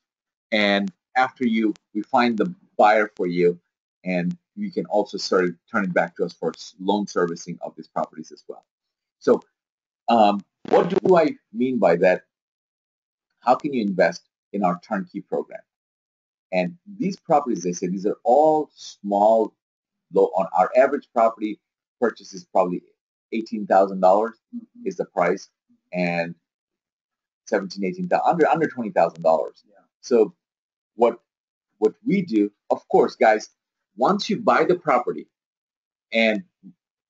And after we find the buyer for you, and we can also turn it back to us for loan servicing of these properties as well. So what do I mean by that? How can you invest in our turnkey program? And these properties, they say, these are all small, low. On our average property purchase is probably $18,000 is the price, and 17, 18,000, under $20,000. Yeah. So what we do, of course, guys, once you buy the property and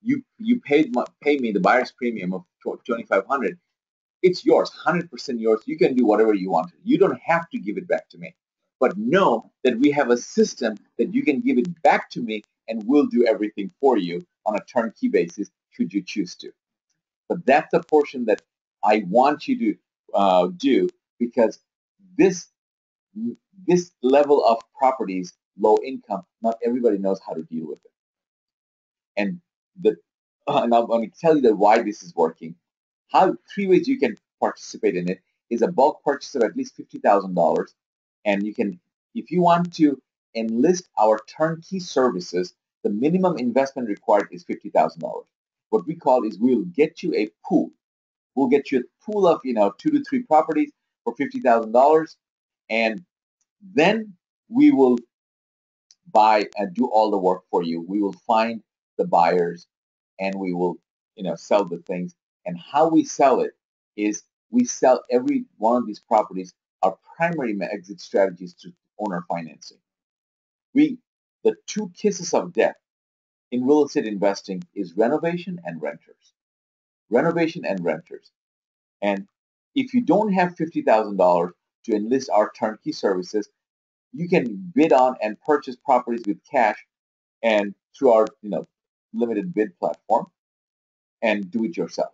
you pay me the buyer's premium of $2,500, it's yours, 100% yours. You can do whatever you want. You don't have to give it back to me. But know that we have a system that you can give it back to me, and we'll do everything for you on a turnkey basis should you choose to. But that's the portion that I want you to do, because this level of properties, low income, not everybody knows how to deal with it. And I'm going to tell you why this is working. Three ways you can participate in it is a bulk purchase of at least $50,000, and you can, if you want to enlist our turnkey services, the minimum investment required is $50,000. What we call is we'll get you a pool. We'll get you a pool of 2 to 3 properties for $50,000, and then we will buy and do all the work for you. We will find the buyers, and we will sell the things. And how we sell it is we sell every one of these properties. Our primary exit strategy is to owner financing. The two kisses of death in real estate investing is renovation and renters. Renovation and renters. And if you don't have $50,000 to enlist our turnkey services, you can bid on and purchase properties with cash and through our limited bid platform, and do it yourself.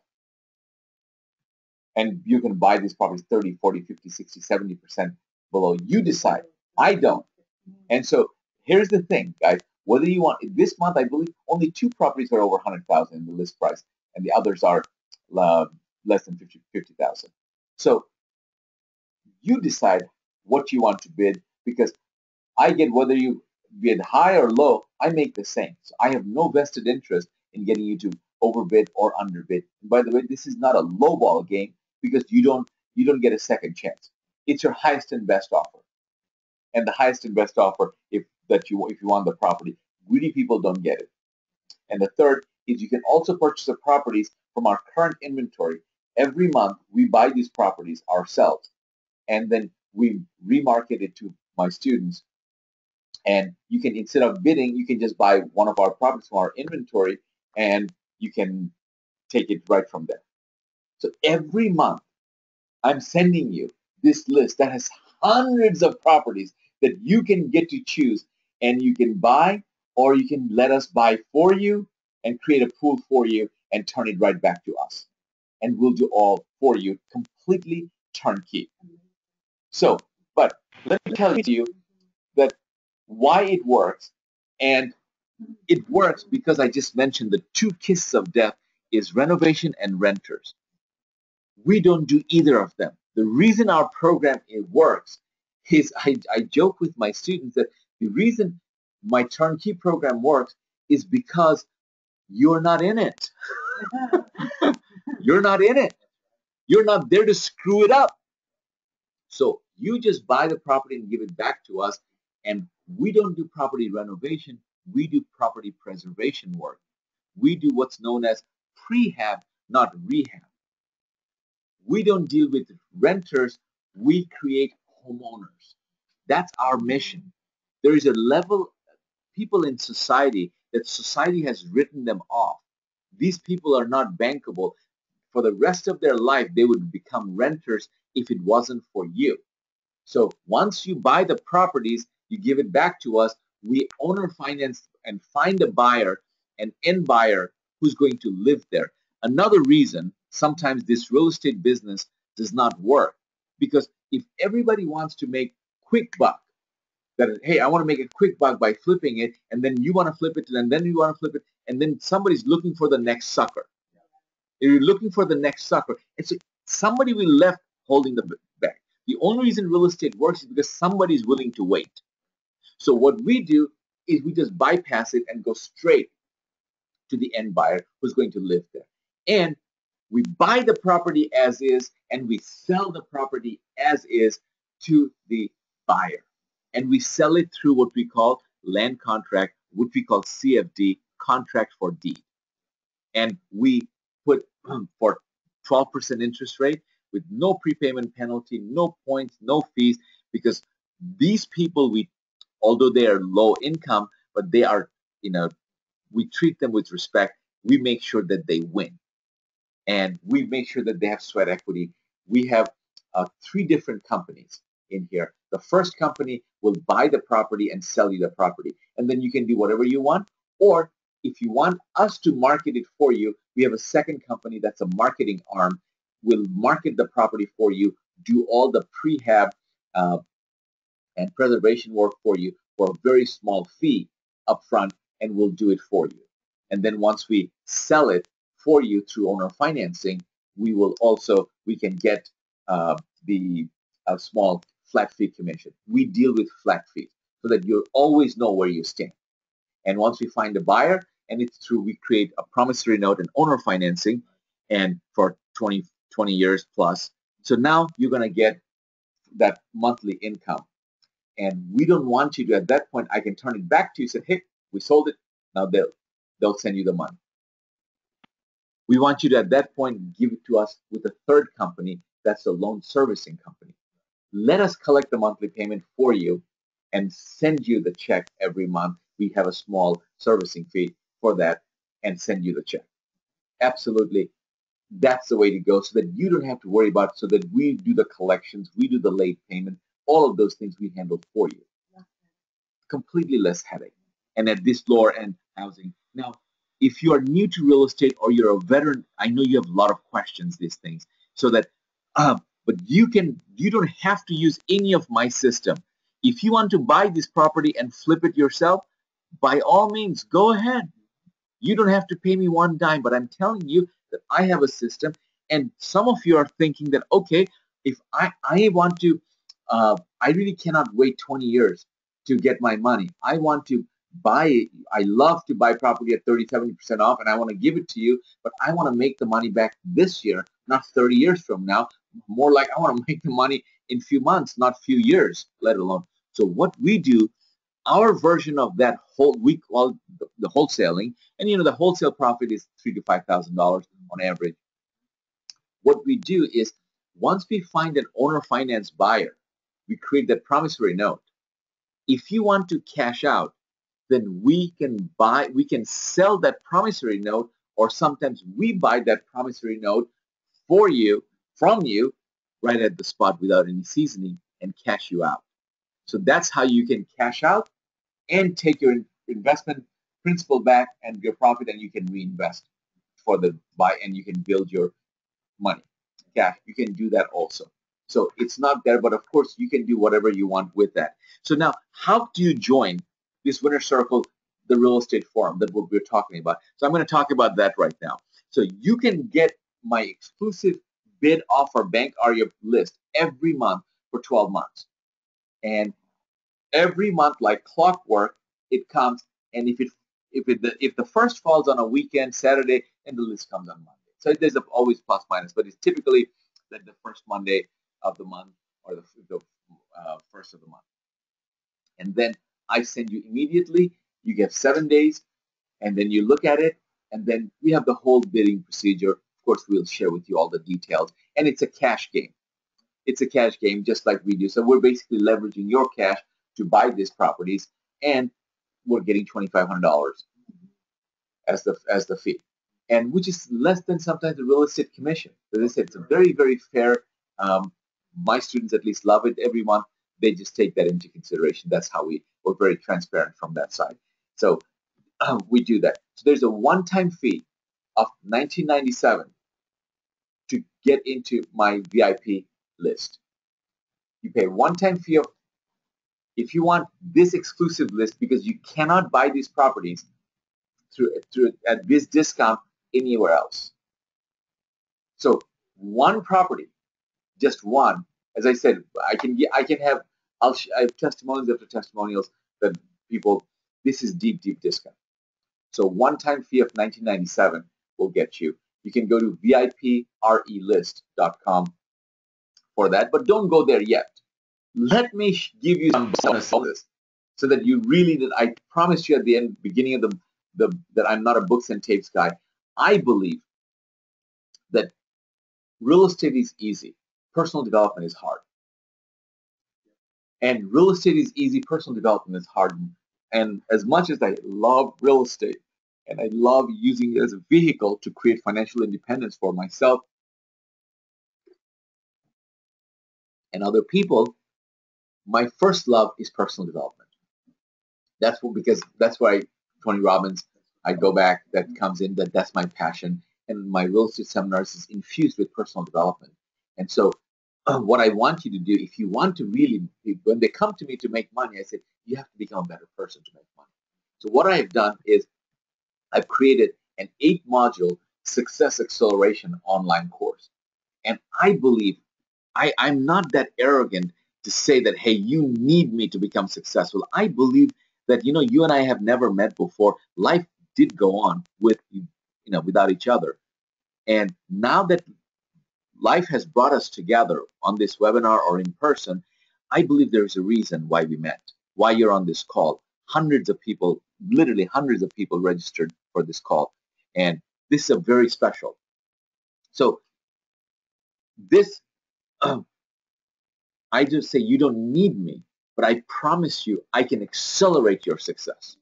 And you can buy these properties 30, 40, 50, 60, 70% below. You decide. I don't. And so here's the thing, guys. Whether you want, this month, I believe only 2 properties are over $100,000 in the list price, and the others are less than $50,000. So you decide what you want to bid, because I get, whether you bid high or low, I make the same. So I have no vested interest in getting you to overbid or underbid. And by the way, this is not a lowball game, because you don't get a second chance. It's your highest and best offer. and the highest and best offer if you want the property. Greedy people don't get it. And the third is you can also purchase the properties from our current inventory. Every month we buy these properties ourselves, and then we remarket it to my students. And you can, instead of bidding, you can just buy one of our properties from our inventory, and you can take it right from there. So every month I'm sending you this list that has hundreds of properties that you can get to choose, and you can buy, or you can let us buy for you and create a pool for you and turn it right back to us. And we'll do all for you, completely turnkey. So, but let me tell you that why it works, and it works because I just mentioned the two kisses of death is renovation and renters. We don't do either of them. The reason our program works is I joke with my students that the reason my turnkey program works is because you're not in it. You're not in it. You're not there to screw it up. So you just buy the property and give it back to us. And we don't do property renovation. We do property preservation work. We do what's known as prehab, not rehab. We don't deal with renters. We create homeowners. That's our mission. There is a level people in society that society has written them off. These people are not bankable. For the rest of their life, they would become renters if it wasn't for you. So once you buy the properties, you give it back to us. We owner finance and find a buyer, an end buyer who's going to live there. Another reason sometimes this real estate business does not work, because if everybody wants to make quick buck, that hey, I want to make a quick buck by flipping it, and then you want to flip it, and then you want to flip it, and then somebody's looking for the next sucker. You're looking for the next sucker. It's somebody will left holding the bag. The only reason real estate works is because somebody is willing to wait. So what we do is we just bypass it and go straight to the end buyer who's going to live there. And we buy the property as is, and we sell the property as is to the buyer. And we sell it through what we call land contract, what we call CFD, contract for deed. And we put for 12% interest rate with no prepayment penalty, no points, no fees, because these people, although they are low income, but they are, we treat them with respect. We make sure that they win, and we make sure that they have sweat equity. We have 3 different companies in here. The first company will buy the property and sell you the property, and then you can do whatever you want. Or if you want us to market it for you, we have a second company that's a marketing arm. We'll market the property for you, do all the prehab and preservation work for you for a very small fee upfront, and we'll do it for you. And then once we sell it for you through owner financing, we can get the small flat fee commission. We deal with flat fees so that you always know where you stand. And once we find a buyer, and it's true, we create a promissory note and owner financing, and for 20 years plus. So now you're going to get that monthly income. And we don't want you to, at that point, I can turn it back to you, say, hey, we sold it. Now they'll send you the money. We want you to, at that point, give it to us with a third company. That's the loan servicing company. Let us collect the monthly payment for you and send you the check every month. We have a small servicing fee for that and send you the check. Absolutely. That's the way to go, so that you don't have to worry about it, so that we do the collections, we do the late payment, all of those things we handle for you. Completely less headache. And at this lower end housing. Now, if you are new to real estate or you're a veteran, I know you have a lot of questions, these things, so that, but you don't have to use any of my system. If you want to buy this property and flip it yourself, by all means, go ahead. You don't have to pay me one dime, but I'm telling you that I have a system, and some of you are thinking that, okay, if I want to, I really cannot wait 20 years to get my money. I want to buy it. I love to buy property at 30-70% off, and I want to give it to you, but I want to make the money back this year, not 30 years from now. More like I want to make the money in few months, not few years, let alone So what we do, our version of that whole, we call the wholesaling, and the wholesale profit is $3,000 to $5,000 on average. What we do is, once we find an owner finance buyer, we create that promissory note. If you want to cash out, then we can sell that promissory note, or sometimes we buy that promissory note for you, from you, right at the spot without any seasoning, and cash you out. So that's how you can cash out and take your investment principal back and your profit, and you can reinvest for the buy, and you can build your money. Cash, you can do that also. So it's not there, but of course you can do whatever you want with that. So now, how do you join this winner circle, the real estate forum that we're talking about? So I'm going to talk about that right now. So you can get my exclusive bid offer bank REO list every month for 12 months. And every month, like clockwork, it comes, and if the first falls on a weekend, Saturday, and the list comes on Monday. So there's always plus minus, but it's typically that the first Monday of the month, or the first of the month. And then I send you immediately. You get 7 days, and then you look at it, and then we have the whole bidding procedure. Of course, we'll share with you all the details, and it's a cash game. It's a cash game, just like we do. So we're basically leveraging your cash to buy these properties, and we're getting $2,500 as the fee, and which is less than sometimes the real estate commission. As I said, it's a very, very fair. My students at least love it every month. They just take that into consideration. That's how we're very transparent from that side. So we do that. So there's a one-time fee of $19.97 to get into my VIP list. You pay a one-time fee of, if you want this exclusive list, because you cannot buy these properties at this discount anywhere else. So one property, just one. As I said, I have testimonials after testimonials that people, this is deep discount. So one-time fee of $19.97 will get you. You can go to viprelist.com for that, but don't go there yet. Let me give you some bonus on this, so that you really, that I promised you at the beginning of that I'm not a books and tapes guy. I believe that real estate is easy, personal development is hard. And real estate is easy, personal development is hard. And as much as I love real estate, and I love using it as a vehicle to create financial independence for myself and other people, my first love is personal development. Because that's why Tony Robbins, I go back, that comes in, that's my passion. And my real estate seminars is infused with personal development. And so what I want you to do, if you want to really, when they come to me to make money, I said, you have to become a better person to make money. So what I've done is I've created an 8-module success acceleration online course. And I believe, I'm not that arrogant to say that, hey, you need me to become successful. I believe that, you and I have never met before. Life did go on without each other. And now that life has brought us together on this webinar or in person, I believe there's a reason why we met, why you're on this call. Hundreds of people, literally hundreds of people registered for this call. And this is a very special. So this, I just say you don't need me, but I promise you I can accelerate your success.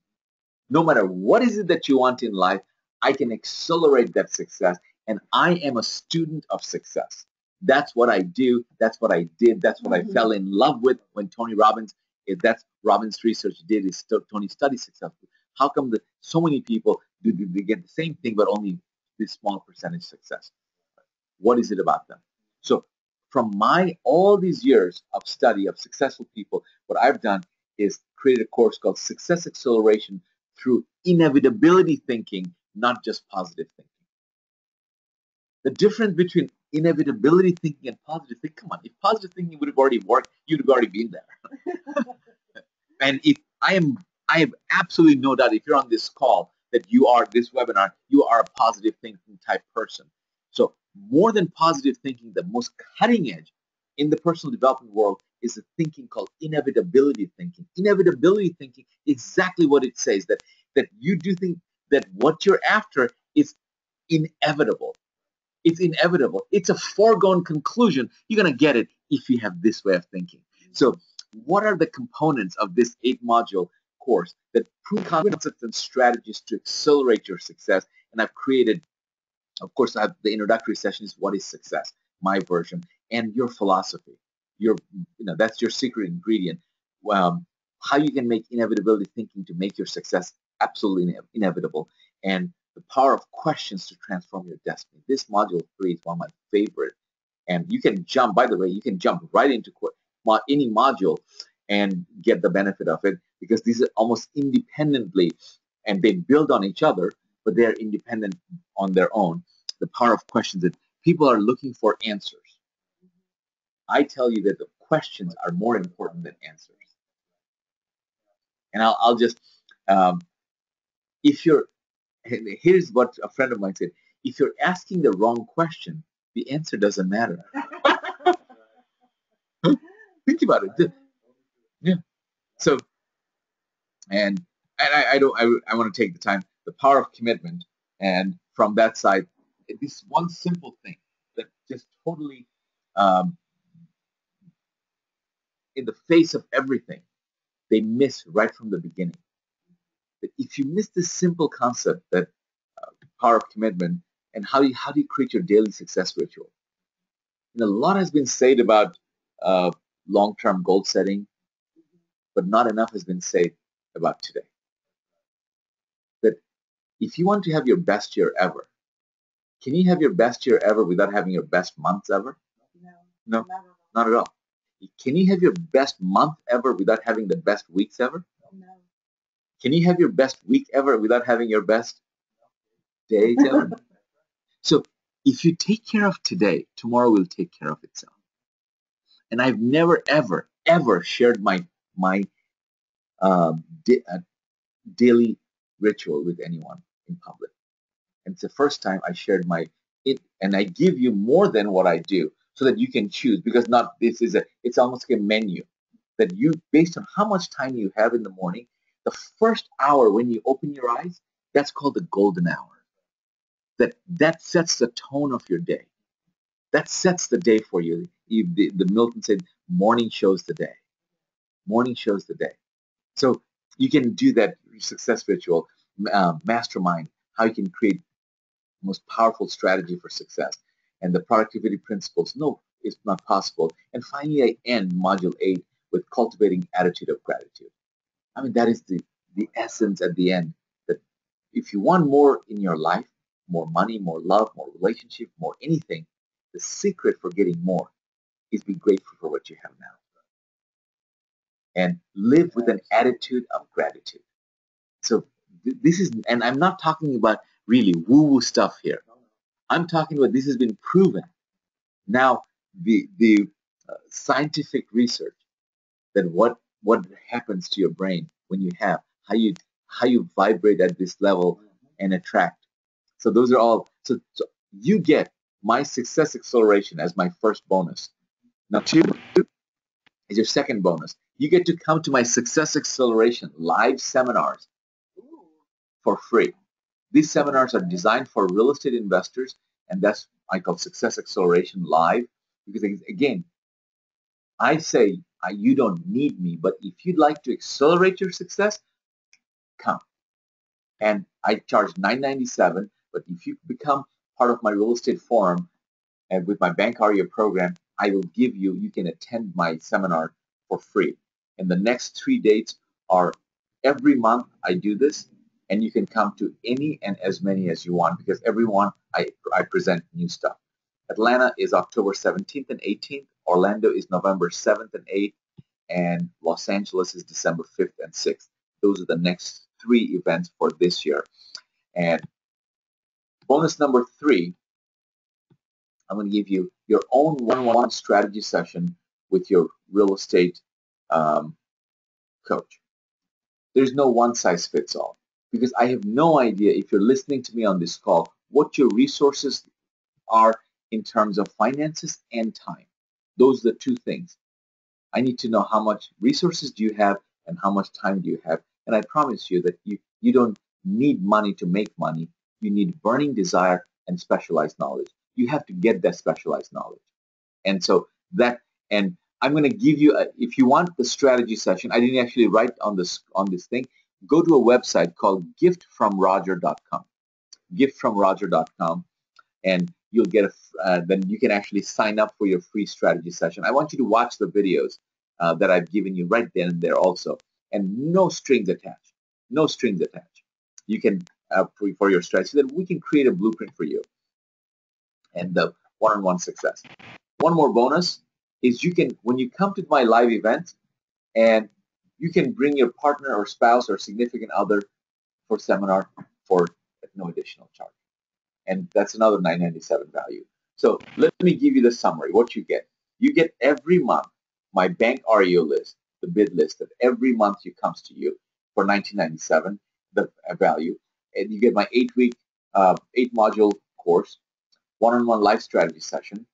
No matter what is it that you want in life, I can accelerate that success. And I am a student of success. That's what I do. That's what I did. That's what I fell in love with when Tony Robbins, that's Robbins' research did, is Tony studies successful. How come so many people they get the same thing, but only this small percentage success? What is it about them? So from all these years of study of successful people, what I've done is create a course called Success Acceleration through Inevitability Thinking, not just positive thinking. The difference between inevitability thinking and positive thinking, come on, if positive thinking would have already worked, you'd have already been there. And if I have absolutely no doubt, if you're on this call, that this webinar, you are a positive thinking type person. So more than positive thinking, the most cutting edge in the personal development world is a thinking called inevitability thinking. Inevitability thinking, exactly what it says, that you do think that what you're after is inevitable. It's inevitable. It's a foregone conclusion. You're going to get it if you have this way of thinking. So what are the components of this 8-module course that prove concepts and strategies to accelerate your success? And I've created, of course, the introductory session is what is success, my version, and your philosophy. That's your secret ingredient. How you can make inevitability thinking to make your success absolutely inevitable, and the power of questions to transform your destiny. This module 3 is one of my favorite, and you can jump. By the way, you can jump right into any module and get the benefit of it, because these are almost independently, and they build on each other, but they're independent on their own. The power of questions, that people are looking for answers. I tell you that the questions are more important than answers. And I'll just, here's what a friend of mine said: if you're asking the wrong question, the answer doesn't matter. Think about it. Yeah. So, and I want to take the time, the power of commitment, and from that side, this one simple thing that just totally, in the face of everything, they miss right from the beginning. That if you miss this simple concept, that power of commitment, and how do you create your daily success ritual? A lot has been said about long-term goal setting, but not enough has been said about today. That if you want to have your best year ever, can you have your best year ever without having your best months ever? No, not at all. Can you have your best month ever without having the best weeks ever? No. Can you have your best week ever without having your best days ever? So if you take care of today, tomorrow will take care of itself. And I've never, ever, ever shared my daily ritual with anyone in public. And it's the first time I shared and I give you more than what I do, so that you can choose, because it's almost like a menu that you, based on how much time you have in the morning, the first hour when you open your eyes, that's called the golden hour. That sets the tone of your day. That sets the day for you. The Milton said, morning shows the day. Morning shows the day. So you can do that success ritual, mastermind, how you can create the most powerful strategy for success, and the productivity principles. No, it's not possible. And finally, I end module 8 with cultivating attitude of gratitude. I mean, that is the essence at the end, that if you want more in your life, more money, more love, more relationship, more anything, the secret for getting more is be grateful for what you have now. And live with an attitude of gratitude. So this is, and I'm not talking about really woo-woo stuff here. I'm talking about, this has been proven. Now, the scientific research, that what happens to your brain when you have, how you vibrate at this level and attract. So those are all, so you get my success acceleration as my first bonus. Now 2 is your second bonus. You get to come to my success acceleration live seminars for free. These seminars are designed for real estate investors, and that's I call Success Acceleration Live, because again, I say you don't need me, but if you'd like to accelerate your success, come. And I charge $9.97, but if you become part of my real estate forum and with my Bank Aria program, I will give you can attend my seminar for free. And the next 3 dates are every month I do this, and you can come to any and as many as you want, because every one I present new stuff. Atlanta is October 17th and 18th. Orlando is November 7th and 8th. And Los Angeles is December 5th and 6th. Those are the next 3 events for this year. And bonus number 3, I'm going to give you your own one-on-one strategy session with your real estate coach. There's no one-size-fits-all, because I have no idea, if you're listening to me on this call, what your resources are in terms of finances and time. Those are the 2 things. I need to know how much resources do you have and how much time do you have. And I promise you that you don't need money to make money. You need burning desire and specialized knowledge. You have to get that specialized knowledge. And so and I'm going to give you, if you want the strategy session, I didn't actually write on this thing, go to a website called giftfromroger.com, giftfromroger.com, and you'll get then you can actually sign up for your free strategy session. I want you to watch the videos that I've given you right then and there also, and no strings attached, no strings attached. You can for your strategy, so that we can create a blueprint for you and the one-on-one success. One more bonus is you can, when you come to my live event, and you can bring your partner or spouse or significant other for seminar for at no additional charge. And that's another $9.97 value. So let me give you the summary. What you get. You get every month my bank REO list, the bid list that every month comes to you for $19.97, the value. And you get my 8-week, 8-module course, one-on-one life strategy session,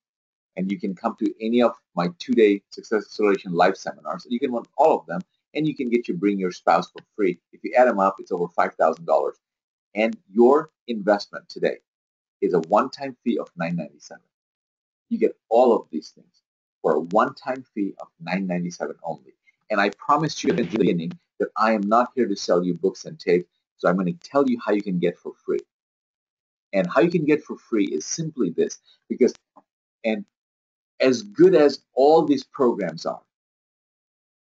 and you can come to any of my 2-day Success Acceleration live seminars. You can want all of them, and you can bring your spouse for free. If you add them up, it's over $5,000. And your investment today is a one-time fee of $9.97. You get all of these things for a one-time fee of $9.97 only. And I promised you at the beginning that I am not here to sell you books and tapes, so I'm going to tell you how you can get for free. And how you can get for free is simply this, because, and as good as all these programs are,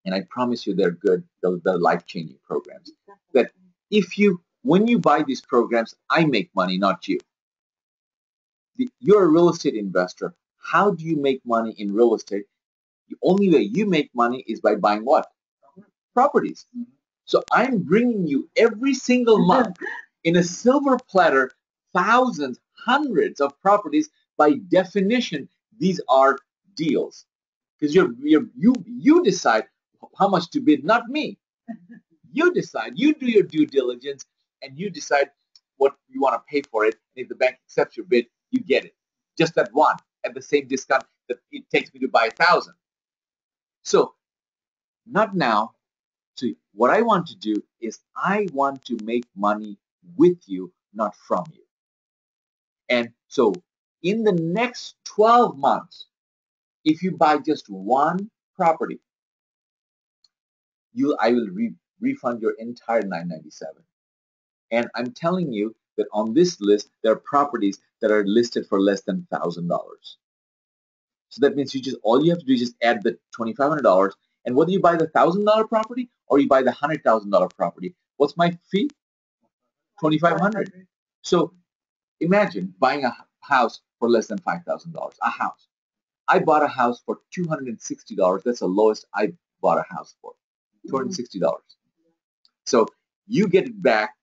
and I promise you they're good, they're life-changing programs, that when you buy these programs, I make money, not you. You're a real estate investor. How do you make money in real estate? The only way you make money is by buying what? Properties. So I'm bringing you every single month in a silver platter, thousands, hundreds of properties. By definition, these are deals, because you decide how much to bid, not me. You decide. You do your due diligence, and you decide what you want to pay for it. And if the bank accepts your bid, you get it. Just that one at the same discount that it takes me to buy 1,000. So not now. So what I want to do is I want to make money with you, not from you. And so in the next 12 months, if you buy just one property, I will refund your entire $9.97. And I'm telling you that on this list, there are properties that are listed for less than $1,000. So that means all you have to do is just add the $2,500. And whether you buy the $1,000 property or you buy the $100,000 property, what's my fee? $2,500. So imagine buying a house for less than $5,000. A house. I bought a house for $260. That's the lowest I bought a house for. $260. So you get it back,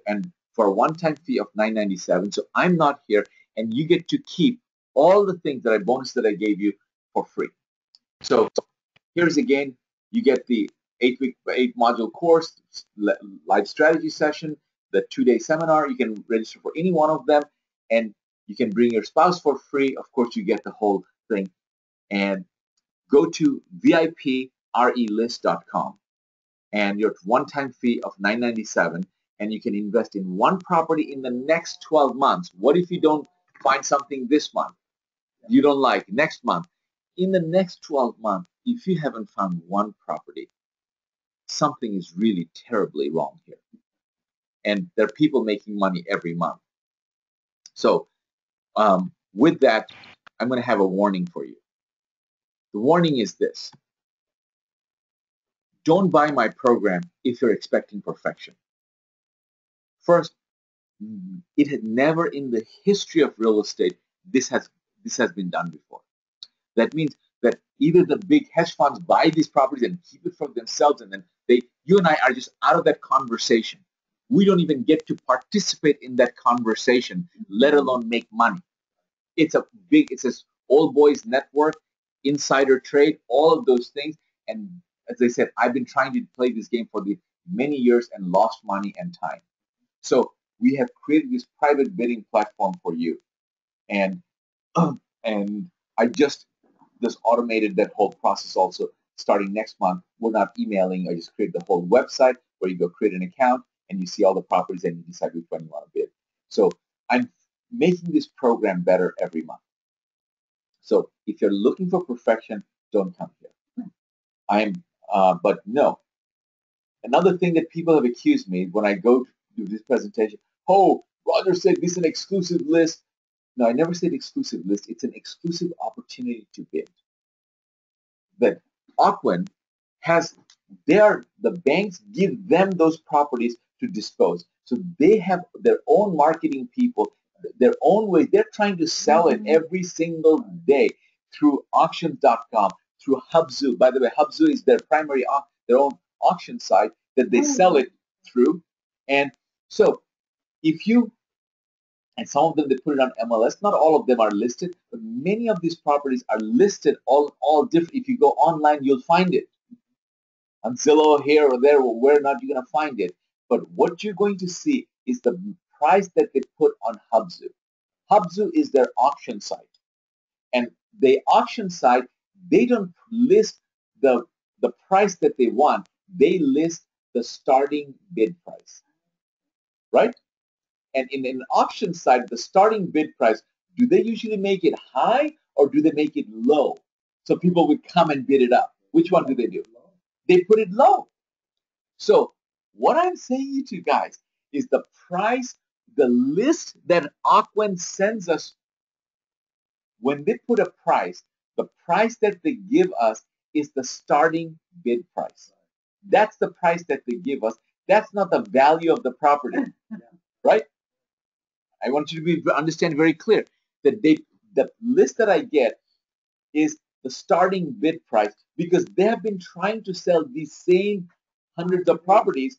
and for a one-time fee of $9.97. So I'm not here, and you get to keep all the things bonus that I gave you for free. So here's again, you get the 8-module course, live strategy session, the 2-day seminar. You can register for any one of them, and you can bring your spouse for free. Of course, you get the whole thing. And go to VIPRElist.com, and your one-time fee of $9.97, and you can invest in one property in the next 12 months. What if you don't find something this month you don't like? Next month. In the next 12 months, if you haven't found one property, something is really terribly wrong here. And there are people making money every month. So with that, I'm going to have a warning for you. The warning is this. Don't buy my program if you're expecting perfection. First, it had never in the history of real estate, this has been done before. That means that either the big hedge funds buy these properties and keep it for themselves, and then you and I are just out of that conversation. We don't even get to participate in that conversation, let alone make money. It's this old boys network, insider trade, all of those things. And as I said, I've been trying to play this game for many years and lost money and time. So we have created this private bidding platform for you, and I just automated that whole process also. starting next month, we're not emailing. I just create the whole website where you go create an account and you see all the properties and you decide which one you want to bid. So I'm making this program better every month. So if you're looking for perfection, don't come here. But no. Another thing that people have accused me when I go to do this presentation, oh, Roger said this is an exclusive list. No, I never said exclusive list. It's an exclusive opportunity to bid. That Ocwen has the banks give them those properties to dispose. So they have their own marketing people, their own way. They're trying to sell it every single day through auctions.com, through Hubzu. By the way, Hubzu is their primary, their own auction site that they sell it through. And so if you, and some of them, they put it on MLS. Not all of them are listed, but many of these properties are listed all different. If you go online, you'll find it. On Zillow, here or there, or where not, you're going to find it. But what you're going to see is the price that they put on Hubzu. Hubzu is their auction site. And the auction site, they don't list the price that they want. They list the starting bid price, right? And in an auction site, the starting bid price, do they usually make it high or do they make it low? So people would come and bid it up. Which one do they do? They put it low. So what I'm saying to you guys is the price, the list that Ocwen sends us, when they put a price, the price that they give us is the starting bid price. That's the price that they give us. That's not the value of the property, right? I want you to understand very clear that the list that I get is the starting bid price, because they have been trying to sell these same hundreds of properties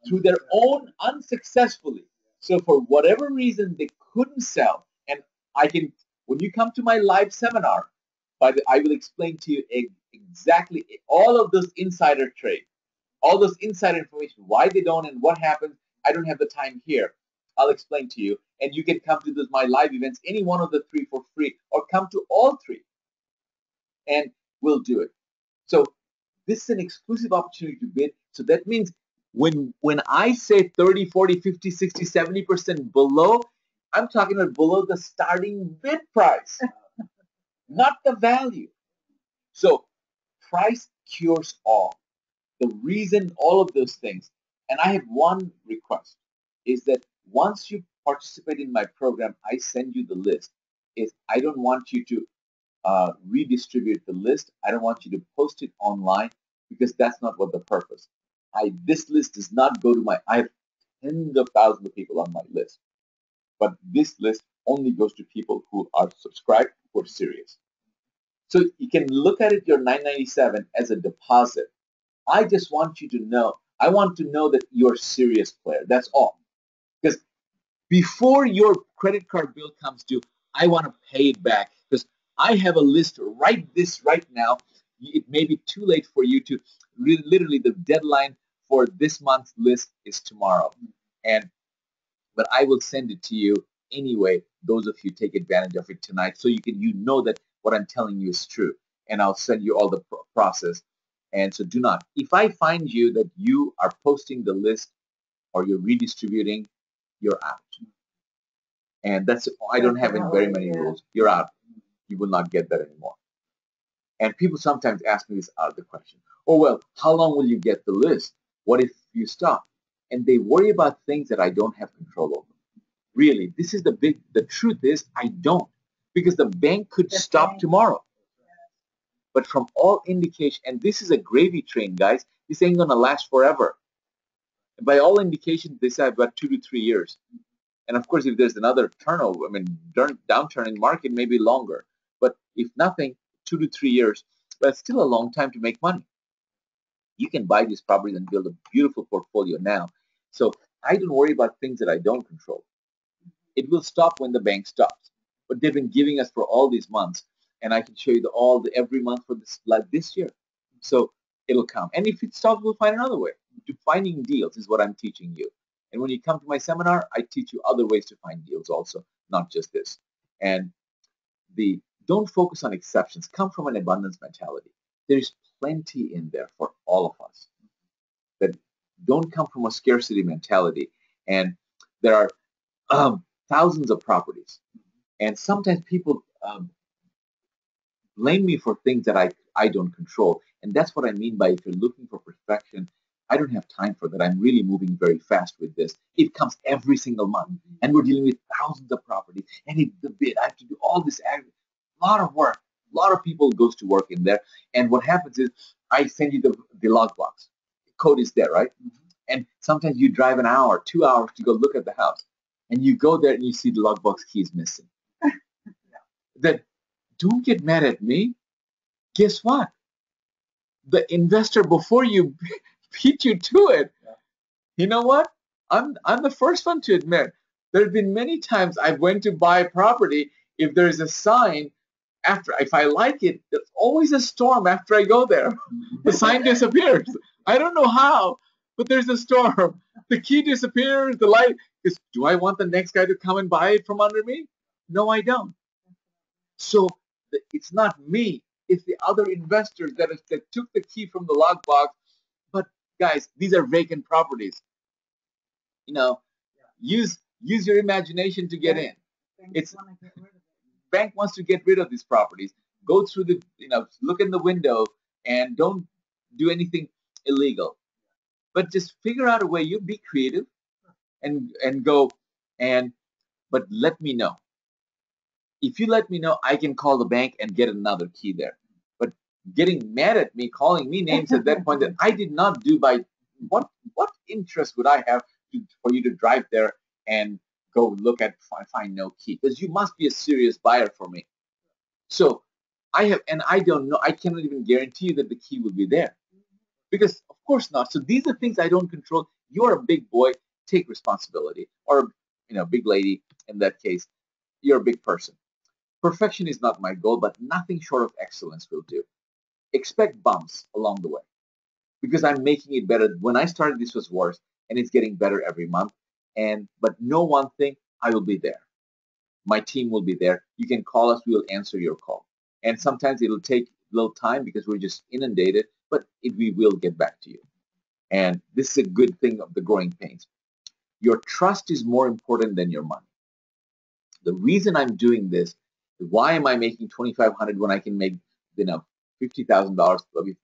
through their own unsuccessfully. So for whatever reason they couldn't sell, and when you come to my live seminar, I will explain to you exactly all of those insider trade, all those insider information, why they don't and what happens. I don't have the time here. I'll explain to you, and you can come to my live events, any one of the three for free, or come to all three, and we'll do it. So this is an exclusive opportunity to bid. So that means when I say 30, 40, 50, 60, 70% below, I'm talking about below the starting bid price, not the value. So price cures all. The reason, all of those things. And I have one request, is that once you participate in my program, I send you the list. I don't want you to redistribute the list. I don't want you to post it online, because that's not what the purpose. This list does not go to I have tens of thousands of people on my list, but this list only goes to people who are subscribed, who are serious. So you can look at it, your $997 as a deposit. I just want you to know, I want to know that you're a serious player. That's all. Because before your credit card bill comes due, I want to pay it back, because I have a list right now. It may be too late for you to, literally the deadline for this month's list is tomorrow. But I will send it to you anyway. Those of you take advantage of it tonight, so you know that what I'm telling you is true. And I'll send you all the process. And so do not. If I find you that you are posting the list or you're redistributing, you're out. And I don't have very many rules. You're out. You will not get that anymore. And people sometimes ask me this other question. Oh, well, how long will you get the list? What if you stop? And they worry about things that I don't have control over. Really, this is the truth is I don't. Because the bank could stop tomorrow. But from all indication, and this is a gravy train, guys, this ain't going to last forever. And by all indications, they say I've got 2 to 3 years. And of course, if there's another turnover, downturn in the market, maybe longer. But if nothing, 2 to 3 years, that's still a long time to make money. You can buy these properties and build a beautiful portfolio now. So I don't worry about things that I don't control. It will stop when the bank stops. But they've been giving us for all these months. And I can show you every month for this year. So it'll come. And if it stops, we'll find another way. Finding deals is what I'm teaching you. And when you come to my seminar, I teach you other ways to find deals also, not just this. And don't focus on exceptions. Come from an abundance mentality. There's plenty in there for all of us that don't come from a scarcity mentality. And there are thousands of properties. And sometimes people blame me for things that I don't control. And that's what I mean by if you're looking for perfection, I don't have time for that. I'm really moving very fast with this. It comes every single month. And we're dealing with thousands of properties. And the bid, I have to do all this, a lot of work. A lot of people goes to work in there. And what happens is I send you the logbox. The code is there, right? And sometimes you drive an hour, 2 hours to go look at the house. And you go there and you see the logbox key is missing. Then don't get mad at me. Guess what? The investor before you beat you to it. You know what? I'm the first one to admit there have been many times I went to buy a property. If there's a sign if I like it, there's always a storm after I go there. The sign disappears. I don't know how, but there's a storm. The key disappears. The light is. Do I want the next guy to come and buy it from under me? No, I don't. So it's not me. It's the other investors that took the key from the lockbox. But guys, these are vacant properties. You know, use your imagination to get in. Bank wants to get rid of these properties. Go through look in the window and don't do anything illegal. But just figure out a way. You be creative and go but let me know. If you let me know, I can call the bank and get another key there. But getting mad at me, calling me names at that point that I did not do by what interest would I have for you to drive there and go look at find no key? Because you must be a serious buyer for me. So I don't know. I cannot even guarantee you that the key will be there. Because of course not. So these are things I don't control. You're a big boy. Take responsibility. Or big lady in that case. You're a big person. Perfection is not my goal, but nothing short of excellence will do. Expect bumps along the way because I'm making it better. When I started, this was worse, and it's getting better every month. But know one thing, I will be there. My team will be there. You can call us. We will answer your call. And sometimes it'll take a little time because we're just inundated, but we will get back to you. And this is a good thing of the growing pains. Your trust is more important than your money. The reason I'm doing this, why am I making $2,500 when I can make $50,000?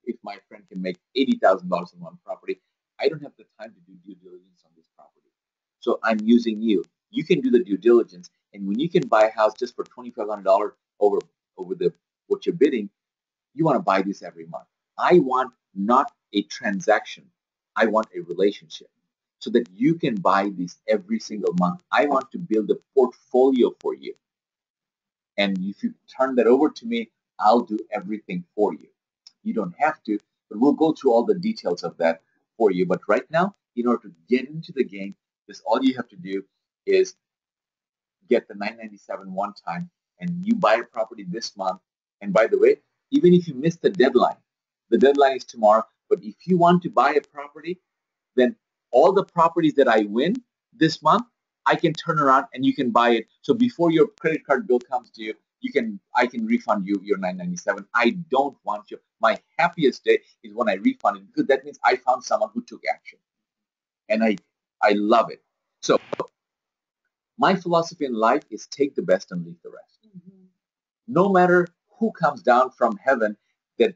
If my friend can make $80,000 on one property, I don't have the time to do due diligence on this property. So I'm using you. You can do the due diligence, and when you can buy a house just for $2,500 over what you're bidding, you want to buy this every month. I want not a transaction. I want a relationship so that you can buy these every single month. I want to build a portfolio for you. And if you turn that over to me, I'll do everything for you. You don't have to, but we'll go through all the details of that for you. But right now, in order to get into the game, all you have to do is get the $997 one time, and you buy a property this month. And by the way, even if you miss the deadline is tomorrow. But if you want to buy a property, then all the properties that I win this month, I can turn around and you can buy it. So before your credit card bill comes to you, I can refund you your $997. I don't want you. My happiest day is when I refund it because that means I found someone who took action, and I love it. So my philosophy in life is take the best and leave the rest. No matter who comes down from heaven, that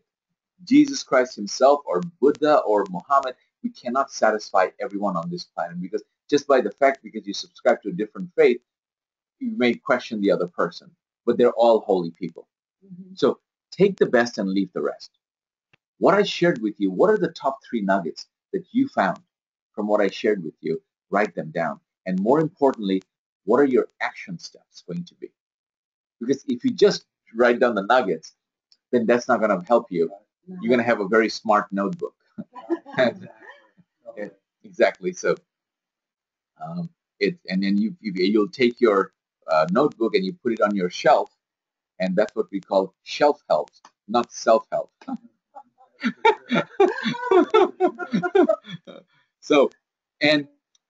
Jesus Christ himself or Buddha or Muhammad, we cannot satisfy everyone on this planet because just by the fact because you subscribe to a different faith, you may question the other person, but they're all holy people. So take the best and leave the rest. What I shared with you, what are the top 3 nuggets that you found from what I shared with you? Write them down. And more importantly, what are your action steps going to be? Because if you just write down the nuggets, then that's not going to help you. You're going to have a very smart notebook. Exactly. So and then you'll take your notebook and you put it on your shelf, and that's what we call shelf help, not self-help. So, and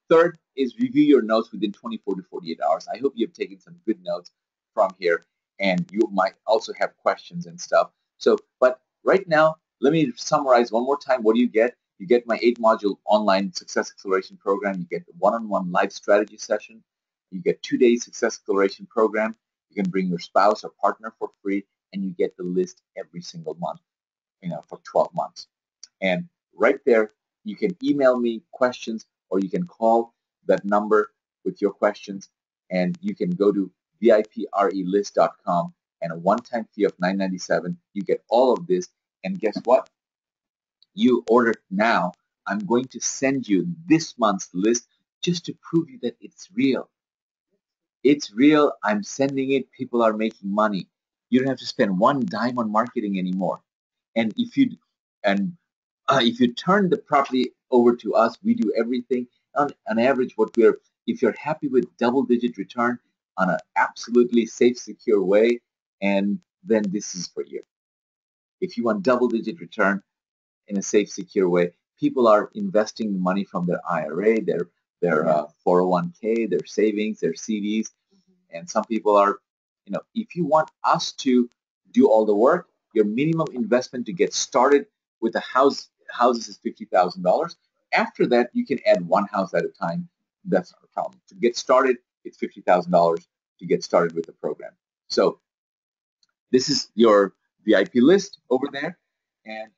third is review your notes within 24 to 48 hours. I hope you have taken some good notes from here, and you might also have questions and stuff. So, but right now, let me summarize one more time. What do you get? You get my 8-module online success acceleration program. You get the one-on-one live strategy session. You get 2-day success acceleration program. You can bring your spouse or partner for free, and you get the list every single month, for 12 months. And right there, you can email me questions, or you can call that number with your questions, and you can go to viprelist.com, and a one-time fee of $9.97. You get all of this, and guess what? You order now. I'm going to send you this month's list just to prove you that it's real. It's real. I'm sending it. People are making money. You don't have to spend one dime on marketing anymore. And if you turn the property over to us, we do everything. On average, if you're happy with double-digit return on an absolutely safe, secure way, and then this is for you. If you want double-digit return in a safe, secure way, people are investing money from their IRA, their 401k, their savings, their CDs, and some people are, if you want us to do all the work, your minimum investment to get started with a houses is $50,000. After that, you can add one house at a time. That's not a problem. To get started, it's $50,000 to get started with the program. So this is your VIP list over there, and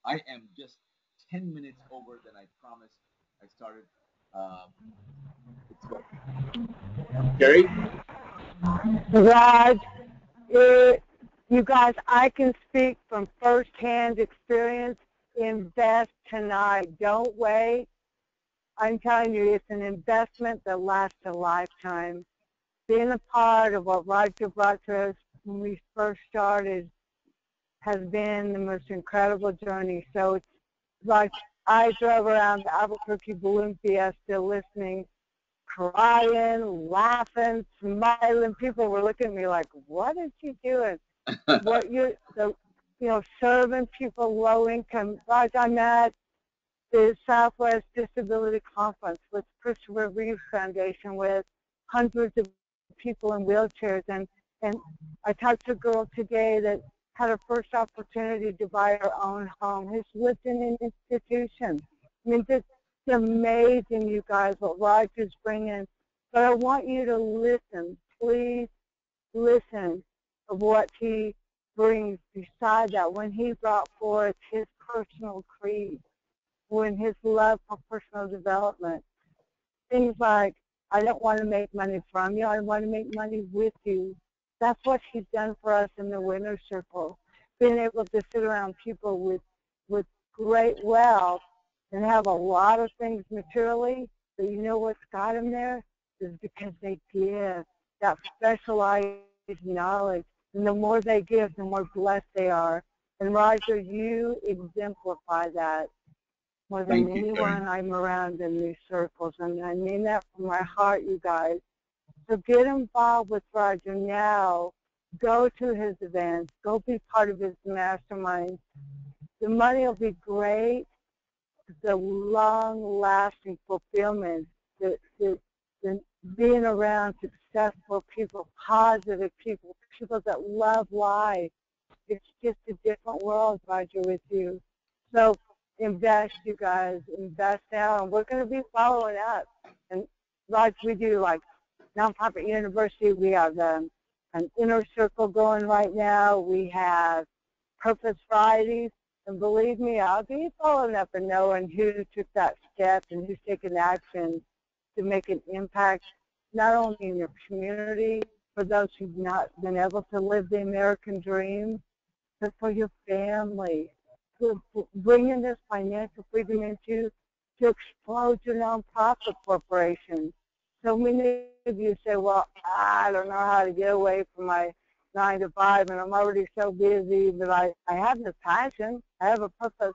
I am just 10 minutes over than I promised. I started. Gary? Raj, you guys, I can speak from firsthand experience. Invest tonight. Don't wait. I'm telling you, it's an investment that lasts a lifetime. Being a part of what Roger brought to us when we first started has been the most incredible journey. So it's like I drove around the Albuquerque Balloon Fiesta listening, crying, laughing, smiling. People were looking at me like, what is she doing? Serving people low income. Like I'm at the Southwest Disability Conference with Christopher Reeve Foundation with hundreds of people in wheelchairs. And I talked to a girl today that had her first opportunity to buy her own home, who's lived in an institution. I mean, it's amazing, you guys, what Roger's bringing. But I want you to listen. Please listen of what he brings beside that. When he brought forth his personal creed, when his love for personal development, things like, I don't want to make money from you, I want to make money with you. That's what he's done for us in the Winner's Circle. Being able to sit around people with great wealth and have a lot of things materially, but you know what's got them there? Is because they give that specialized knowledge. And the more they give, the more blessed they are. And Roger, you exemplify that more than anyone I'm around in these circles. And I mean that from my heart, you guys. So get involved with Roger now. Go to his events. Go be part of his mastermind. The money will be great. The long-lasting fulfillment, the being around successful people, positive people, people that love life. It's just a different world, Roger, with you. So invest, you guys. Invest now. And we're going to be following up. And Roger, we do like Nonprofit University. We have an Inner Circle going right now. We have Purpose Fridays. And believe me, I'll be following up and knowing who took that step and who's taken action to make an impact, not only in your community, for those who've not been able to live the American dream, but for your family, to bringing this financial freedom into to explode your nonprofit corporation. So many of you say, well, I don't know how to get away from my 9 to 5, and I'm already so busy, but I have this passion, I have a purpose.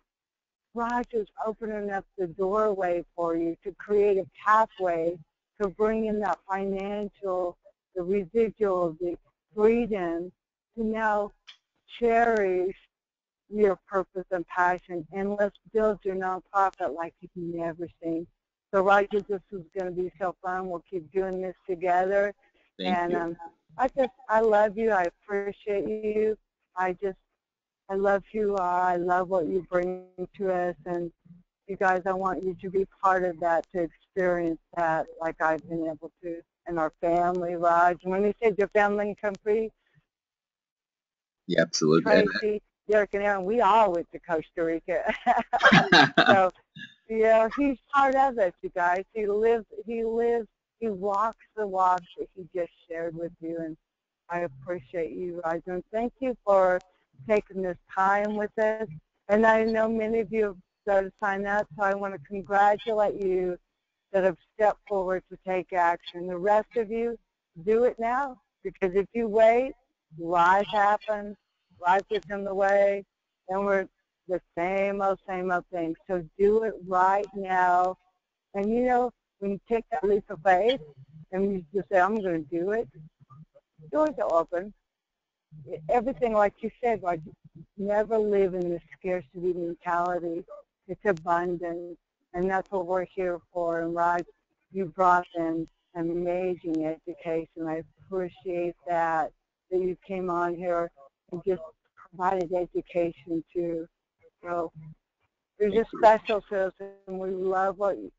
Roger's opening up the doorway for you to create a pathway to bring in that financial, the residual, the freedom to now cherish your purpose and passion, and let's build your nonprofit like you've never seen. So Roger, this is going to be so fun. We'll keep doing this together. Thank you. I love you. I appreciate you. I just I love who you are. I love what you bring to us. And you guys, I want you to be part of that, to experience that like I've been able to. And our family, Raj. And when you said your family come free, Yeah, absolutely. Tracy, Derek, and Aaron, we all went to Costa Rica. So, yeah, he's part of it, you guys. He walks the walk that he just shared with you, and I appreciate you, Raj. And thank you for taking this time with us. And I know many of you have started to sign up, so I want to congratulate you that have stepped forward to take action. The rest of you, do it now, because if you wait, life happens, life gets in the way, and we're the same old thing. So do it right now. And you know, when you take that leap of faith and you just say, I'm going to do it, doors are open. Everything, like you said, like, never live in the scarcity mentality. It's abundance, and that's what we're here for. And Raj, you brought in amazing education. I appreciate that you came on here and just provided education too. So you're just special to us, and we love what you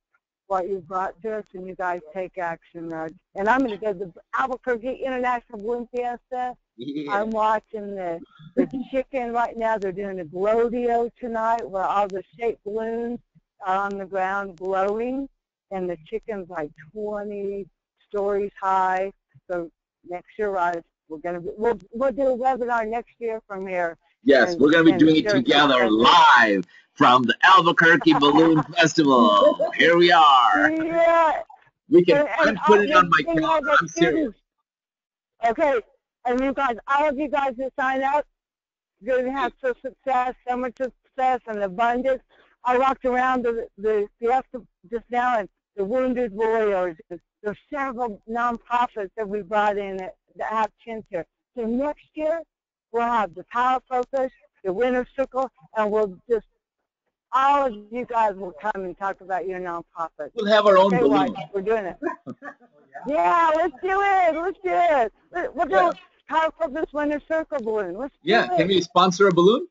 brought to us, and you guys take action, Raj. And I'm going to go to the Albuquerque International Balloon Fiesta. Yeah. I'm watching the chicken right now. They're doing a Glowdio tonight where all the shaped balloons are on the ground glowing, and the chicken's like 20 stories high. So next year, Raj, we'll do a webinar next year from here. Yes, we're going to be doing it together live from the Albuquerque Balloon Festival. Here we are. Yeah. I'm putting it on my calendar. I'm serious. Okay, and you guys, all of you guys that sign up, you're going to have so much success and abundance. I walked around the fiesta just now, and the Wounded Warriors. There's several nonprofits that we brought in that have chins here. So next year, we'll have the Power Focus, the Winner's Circle, and all of you guys will come and talk about your nonprofit. We'll have our own balloon. We're doing it. Yeah, let's do it. We'll do Power Focus Winner's Circle balloon. Let's do it. Can we sponsor a balloon?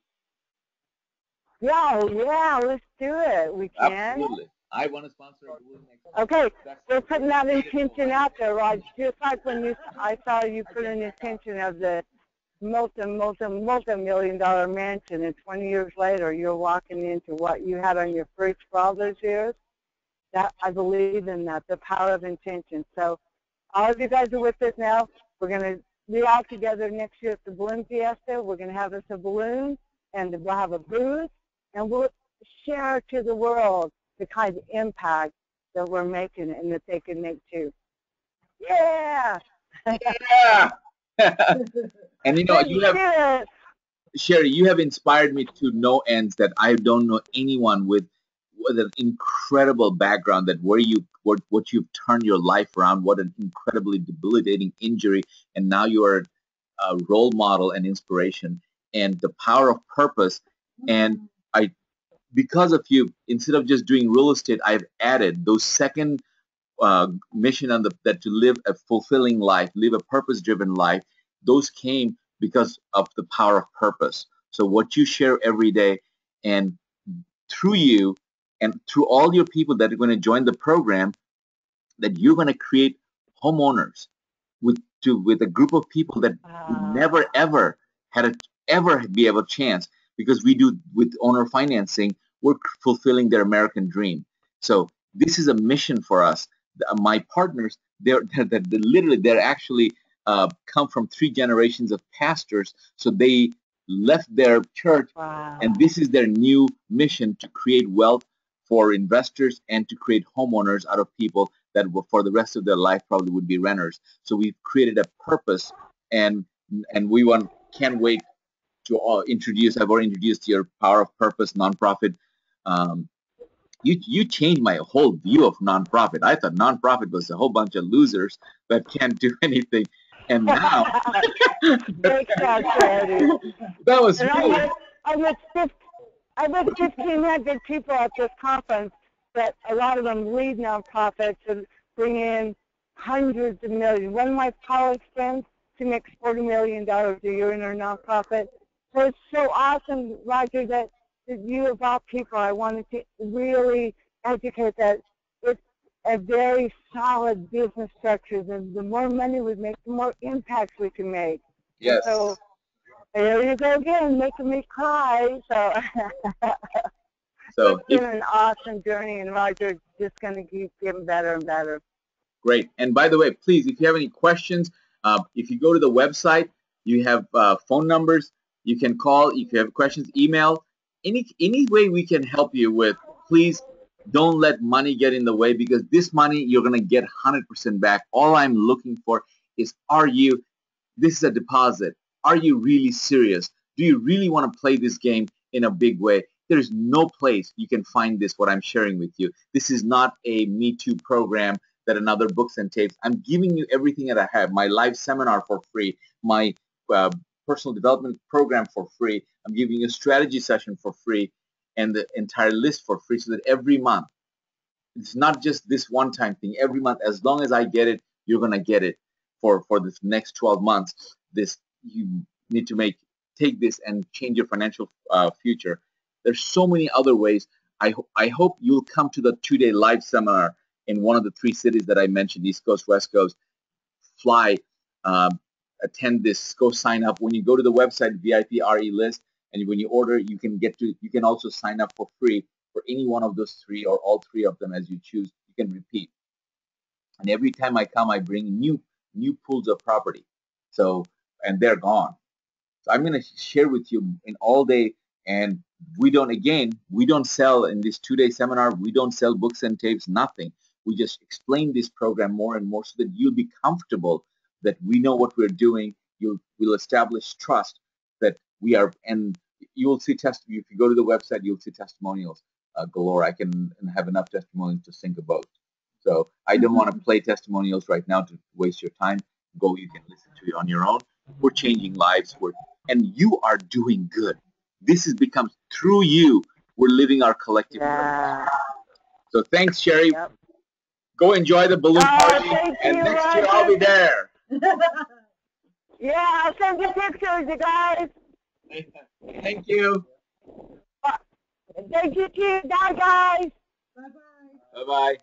Yeah, let's do it. We can. Absolutely. I want to sponsor a balloon next year. Okay, we're putting that intention out there, Raj. Just like when I saw you put an intention of the multi-million-dollar mansion, and 20 years later, you're walking into what you had on your fridge for all those years. That I believe in that, the power of intention. So all of you guys are with us now. We're going to be all together next year at the Balloon Fiesta. We're going to have us a balloon, and we'll have a booth, and we'll share to the world the kind of impact that we're making and that they can make too. Yeah! Yeah! And you know, Sherry, you have inspired me to no ends that I don't know anyone with an incredible background, that what you've turned your life around, what an incredibly debilitating injury, and now you are a role model and inspiration, and the power of purpose. And because of you, instead of just doing real estate, I've added those second mission that to live a fulfilling life, live a purpose-driven life. Those came because of the power of purpose. So what you share every day, and through you and through all your people that are going to join the program, that you're going to create homeowners with a group of people that never ever had be able chance, because we do with owner financing, we're fulfilling their American dream. So this is a mission for us. My partners, they're actually come from 3 generations of pastors. So they left their church, and this is their new mission, to create wealth for investors and to create homeowners out of people that for the rest of their life probably would be renters. So we've created a purpose, and we can't wait to introduce. I've already introduced your Power of Purpose nonprofit. You changed my whole view of nonprofit. I thought nonprofit was a whole bunch of losers that can't do anything, and now that was cool. I met 1,500 people at this conference, but a lot of them lead nonprofits and bring in hundreds of millions. One of my college friends, she makes $40 million a year in her nonprofit. So it's so awesome, Roger, that you of all people, I wanted to really educate that it's a very solid business structure. The more money we make, the more impacts we can make. Yes. So there you go again, making me cry. So, So it's been an awesome journey, and Roger's just going to keep getting better and better. great. And by the way, please, if you have any questions, if you go to the website, you have phone numbers. You can call. If you have questions, email. Any way we can help you with, please don't let money get in the way, because this money you're going to get 100% back. All I'm looking for is, this is a deposit. Are you really serious? Do you really want to play this game in a big way? There's no place you can find this, what I'm sharing with you. This is not a Me Too program that another books and tapes. I'm giving you everything that I have. My live seminar for free, my personal development program for free. I'm giving you a strategy session for free, and the entire list for free, so that every month, it's not just this one-time thing. Every month, as long as I get it, you're going to get it for the next 12 months. You need to take this and change your financial future. There's so many other ways. I hope you'll come to the 2-day live seminar in one of the 3 cities that I mentioned, East Coast, West Coast. Fly, attend this, go sign up. When you go to the website, VIP RE list, and when you order, you can also sign up for free for any one of those 3 or all 3 of them as you choose. You can repeat. And every time I come, I bring new pools of property. So, and they're gone. So I'm going to share with you in all day. And we don't sell in this 2-day seminar. We don't sell books and tapes, nothing. We just explain this program more and more so that you'll be comfortable that we know what we're doing. We'll establish trust that we are, and you'll see if you go to the website, you'll see testimonials galore. I can have enough testimonials to sink a boat. So I don't want to play testimonials right now to waste your time. Go, you can listen to it on your own. We're changing lives, and you are doing good. This has become, through you, we're living our collective purpose. So thanks, Sherry. Yep. Go enjoy the balloon party, and you, next year I'll be there. Yeah, I'll send you pictures, you guys. Thank you. Thank you too. Bye, guys. Bye-bye. Bye-bye.